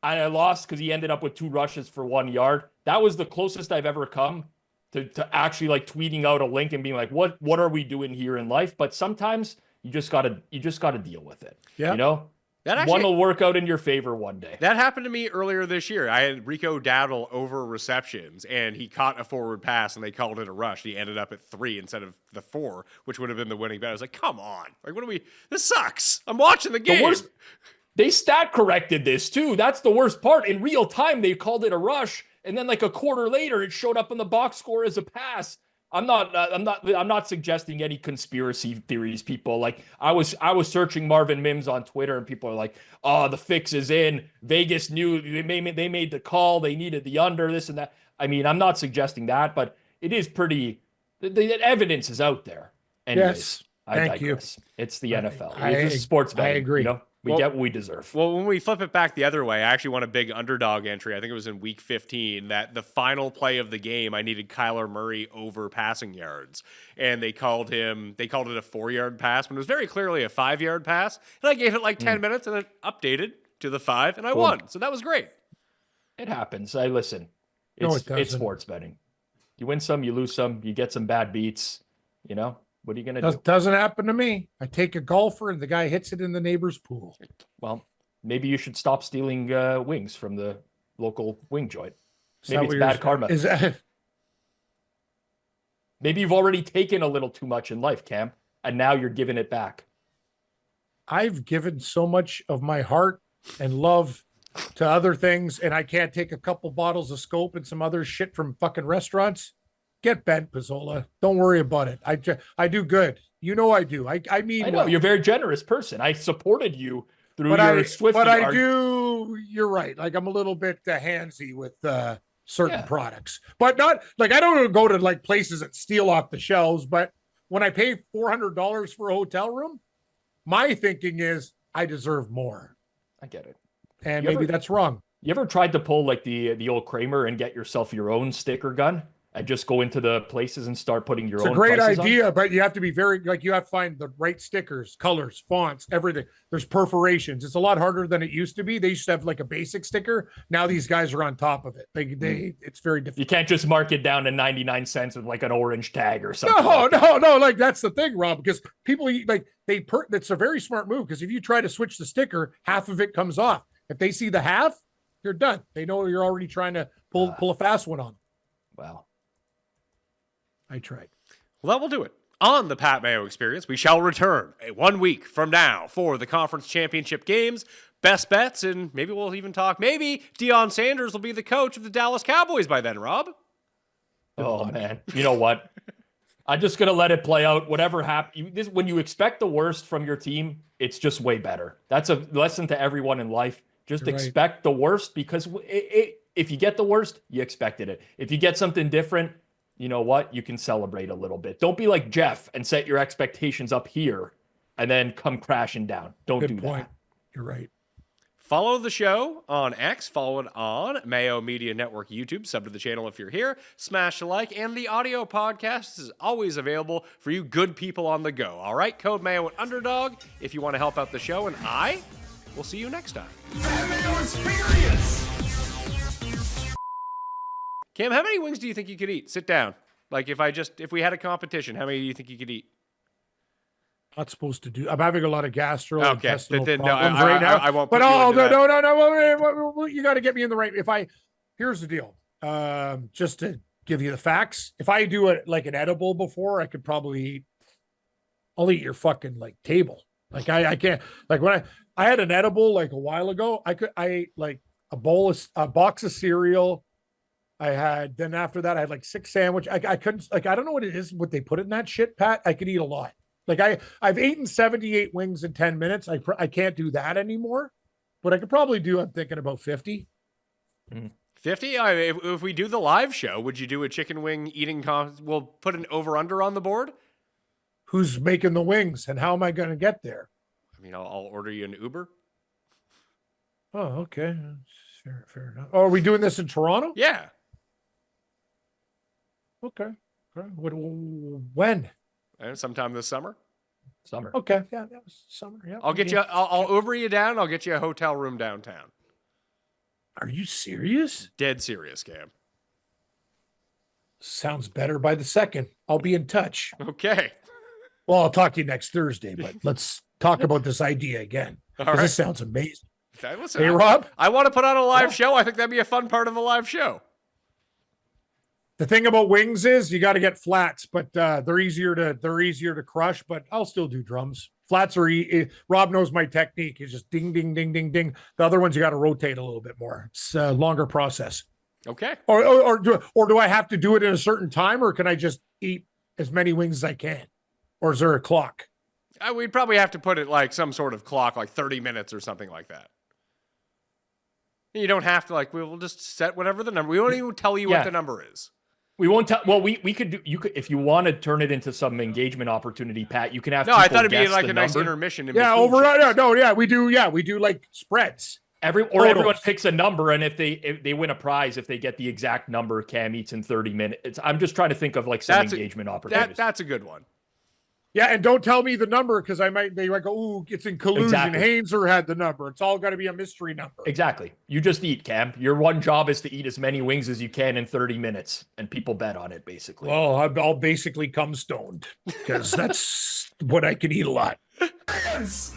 And I lost because he ended up with 2 rushes for 1 yard. That was the closest I've ever come to actually like tweeting out a link and being like, what are we doing here in life? But sometimes you just gotta deal with it. Yeah. You know? One will work out in your favor one day. That happened to me earlier this year. I had Rico Dowdle over receptions, and he caught a forward pass, and they called it a rush. He ended up at 3 instead of the 4, which would have been the winning bet. I was like, come on. Like, this sucks. I'm watching the game. They stat corrected this, too. That's the worst part. In real time, they called it a rush, and then like a quarter later, it showed up in the box score as a pass. I'm not suggesting any conspiracy theories, people. Like I was searching Marvin Mims on Twitter, and people are like, "Oh, the fix is in. Vegas knew they made the call. They needed the under, this and that." I mean, I'm not suggesting that, but it is pretty. The evidence is out there. Anyways, Yes. I Thank you. digress. It's the NFL. I- It's sports betting. I agree. You know, we Well- get what we deserve. Well, when we flip it back the other way, I actually won a big underdog entry. I think it was in week 15 that the final play of the game, I needed Kyler Murray over passing yards. And they called it a 4-yard pass when it was very clearly a 5-yard pass. And I gave it like 10 minutes and it updated to the 5 and I won. So that was great. It happens. I listen. No, It's it doesn't. sports betting. You win some, you lose some, you get some bad beats. You know, what are you gonna do? Doesn't happen to me. I take a golfer and the guy hits it in the neighbor's pool. Well, maybe you should stop stealing wings from the local wing joint. Is that Maybe what it's you're- bad karma. Is that, Maybe you've already taken a little too much in life, Cam, and now you're giving it back. I've given so much of my heart and love to other things, and I can't take a couple bottles of Scope and some other shit from fucking restaurants. Get bent, Pizzola. Don't worry about it. I do good. You know I do. I mean, I know well. you're a very generous person. I supported you through but your I Swiftie but I arc. do. You're right. Like I'm a little bit handsy with certain Yeah. products, but not like I don't go to like places that steal off the shelves. But when I pay $400 for a hotel room, my thinking is I deserve more, I get it. and You maybe ever- that's wrong. You ever tried to pull like the old Kramer and get yourself your own sticker gun and just go into the places and start putting your It's own a great prices on? idea, but you have to be very like you have to find the right stickers, colors, fonts, everything. There's perforations. It's a lot harder than it used to be. They used to have like a basic sticker. Now these guys are on top of it. It's very You difficult. can't just mark it down to 99 cents with like an orange tag or something. No, like that. no. Like that's the thing, Rob, because people like that's a very smart move because if you try to switch the sticker, half of it comes off. If they see the half, you're done. They know you're already trying to pull a fast one on them. Wow. I tried. Well, that will do it. On the Pat Mayo Experience, we shall return 1 week from now for the conference championship games, best bets, and maybe we'll even talk. Maybe Deion Sanders will be the coach of the Dallas Cowboys by then, Rob. Oh man, you know what? I'm just gonna let it play out. Whatever happens, when you expect the worst from your team, it's just way better. That's a lesson to everyone in life. Just You're right. expect the worst because if you get the worst, you expected it. If you get something different, you know what? You can celebrate a little bit. Don't be like Jeff and set your expectations up here and then come crashing down. Don't do Good point. that. You're right. Follow the show on X, follow it on Mayo Media Network YouTube, sub to the channel if you're here, smash the like, and the audio podcast is always available for you good people on the go. All right, code Mayo at Underdog if you want to help out the show, and I will see you next time. Pat Mayo Experience. Cam, how many wings do you think you could eat? Sit down. Like if we had a competition, how many do you think you could eat? Not supposed to do. I'm having a lot of Okay, gastrointestinal then no, problems I- right now. I won't But put you oh into no, that. no. You got to get me in the right. Here's the deal. Just to give you the facts, if I do it like an edible before, I could probably eat. I'll eat your fucking like table. Like I can't. Like when I had an edible like a while ago, I ate like a box of cereal. Then after that I had like 6 sandwiches. I couldn't like I don't know what it is what they put in that shit, Pat. I could eat a lot. Like I've eaten 78 wings in 10 minutes. I can't do that anymore, but I could probably do. I'm thinking about 50. 50? If we do the live show, would you do a chicken wing eating we'll put an over-under on the board? Who's making the wings and how am I going to get there? I mean, I'll order you an Uber. Oh, okay. Fair enough. Oh, are we doing this in Toronto? Yeah. Okay. When? Sometime this summer. Summer. Okay. Yeah, that was summer. Yeah. I'll get you. I'll Uber you down. I'll get you a hotel room downtown. Are you serious? Dead serious, Cam. Sounds better by the second. I'll be in touch. Okay. Well, I'll talk to you next Thursday, but let's talk about this idea again. All 'Cause right. This sounds amazing. Okay, listen, Hey, Rob, I want to put on a live show. I think that'd be a fun part of the live show. the thing about wings is you got to get flats, but they're easier to crush, but I'll still do drums. Flats are Rob knows my technique. It's just ding, ding, ding, ding, ding. The other ones you got to rotate a little bit more. It's a longer process. Okay. Or do I have to do it in a certain time, or can I just eat as many wings as I can? Or is there a clock? We'd probably have to put it like some sort of clock, like 30 minutes or something like that. You don't have to, like, we'll just set whatever the number. We won't even tell you what the number is. We won't tell. Well, we could do. You could, if you want to turn it into some engagement opportunity, Pat. You can have. No, I people thought it'd be guess like the a nice number. intermission. We do like spreads. Everyone picks a number, and if they win a prize, if they get the exact number Cam eats in 30 minutes. I'm just trying to think of like some engagement opportunities. That's a good one. Yeah, and don't tell me the number because they might go, ooh, it's in collusion. Exactly. Hainzer had the number. It's all got to be a mystery number. Exactly. You just eat, Cam. Your one job is to eat as many wings as you can in 30 minutes, and people bet on it, basically. Well, I'll basically come stoned because that's what I can eat a lot. Fans!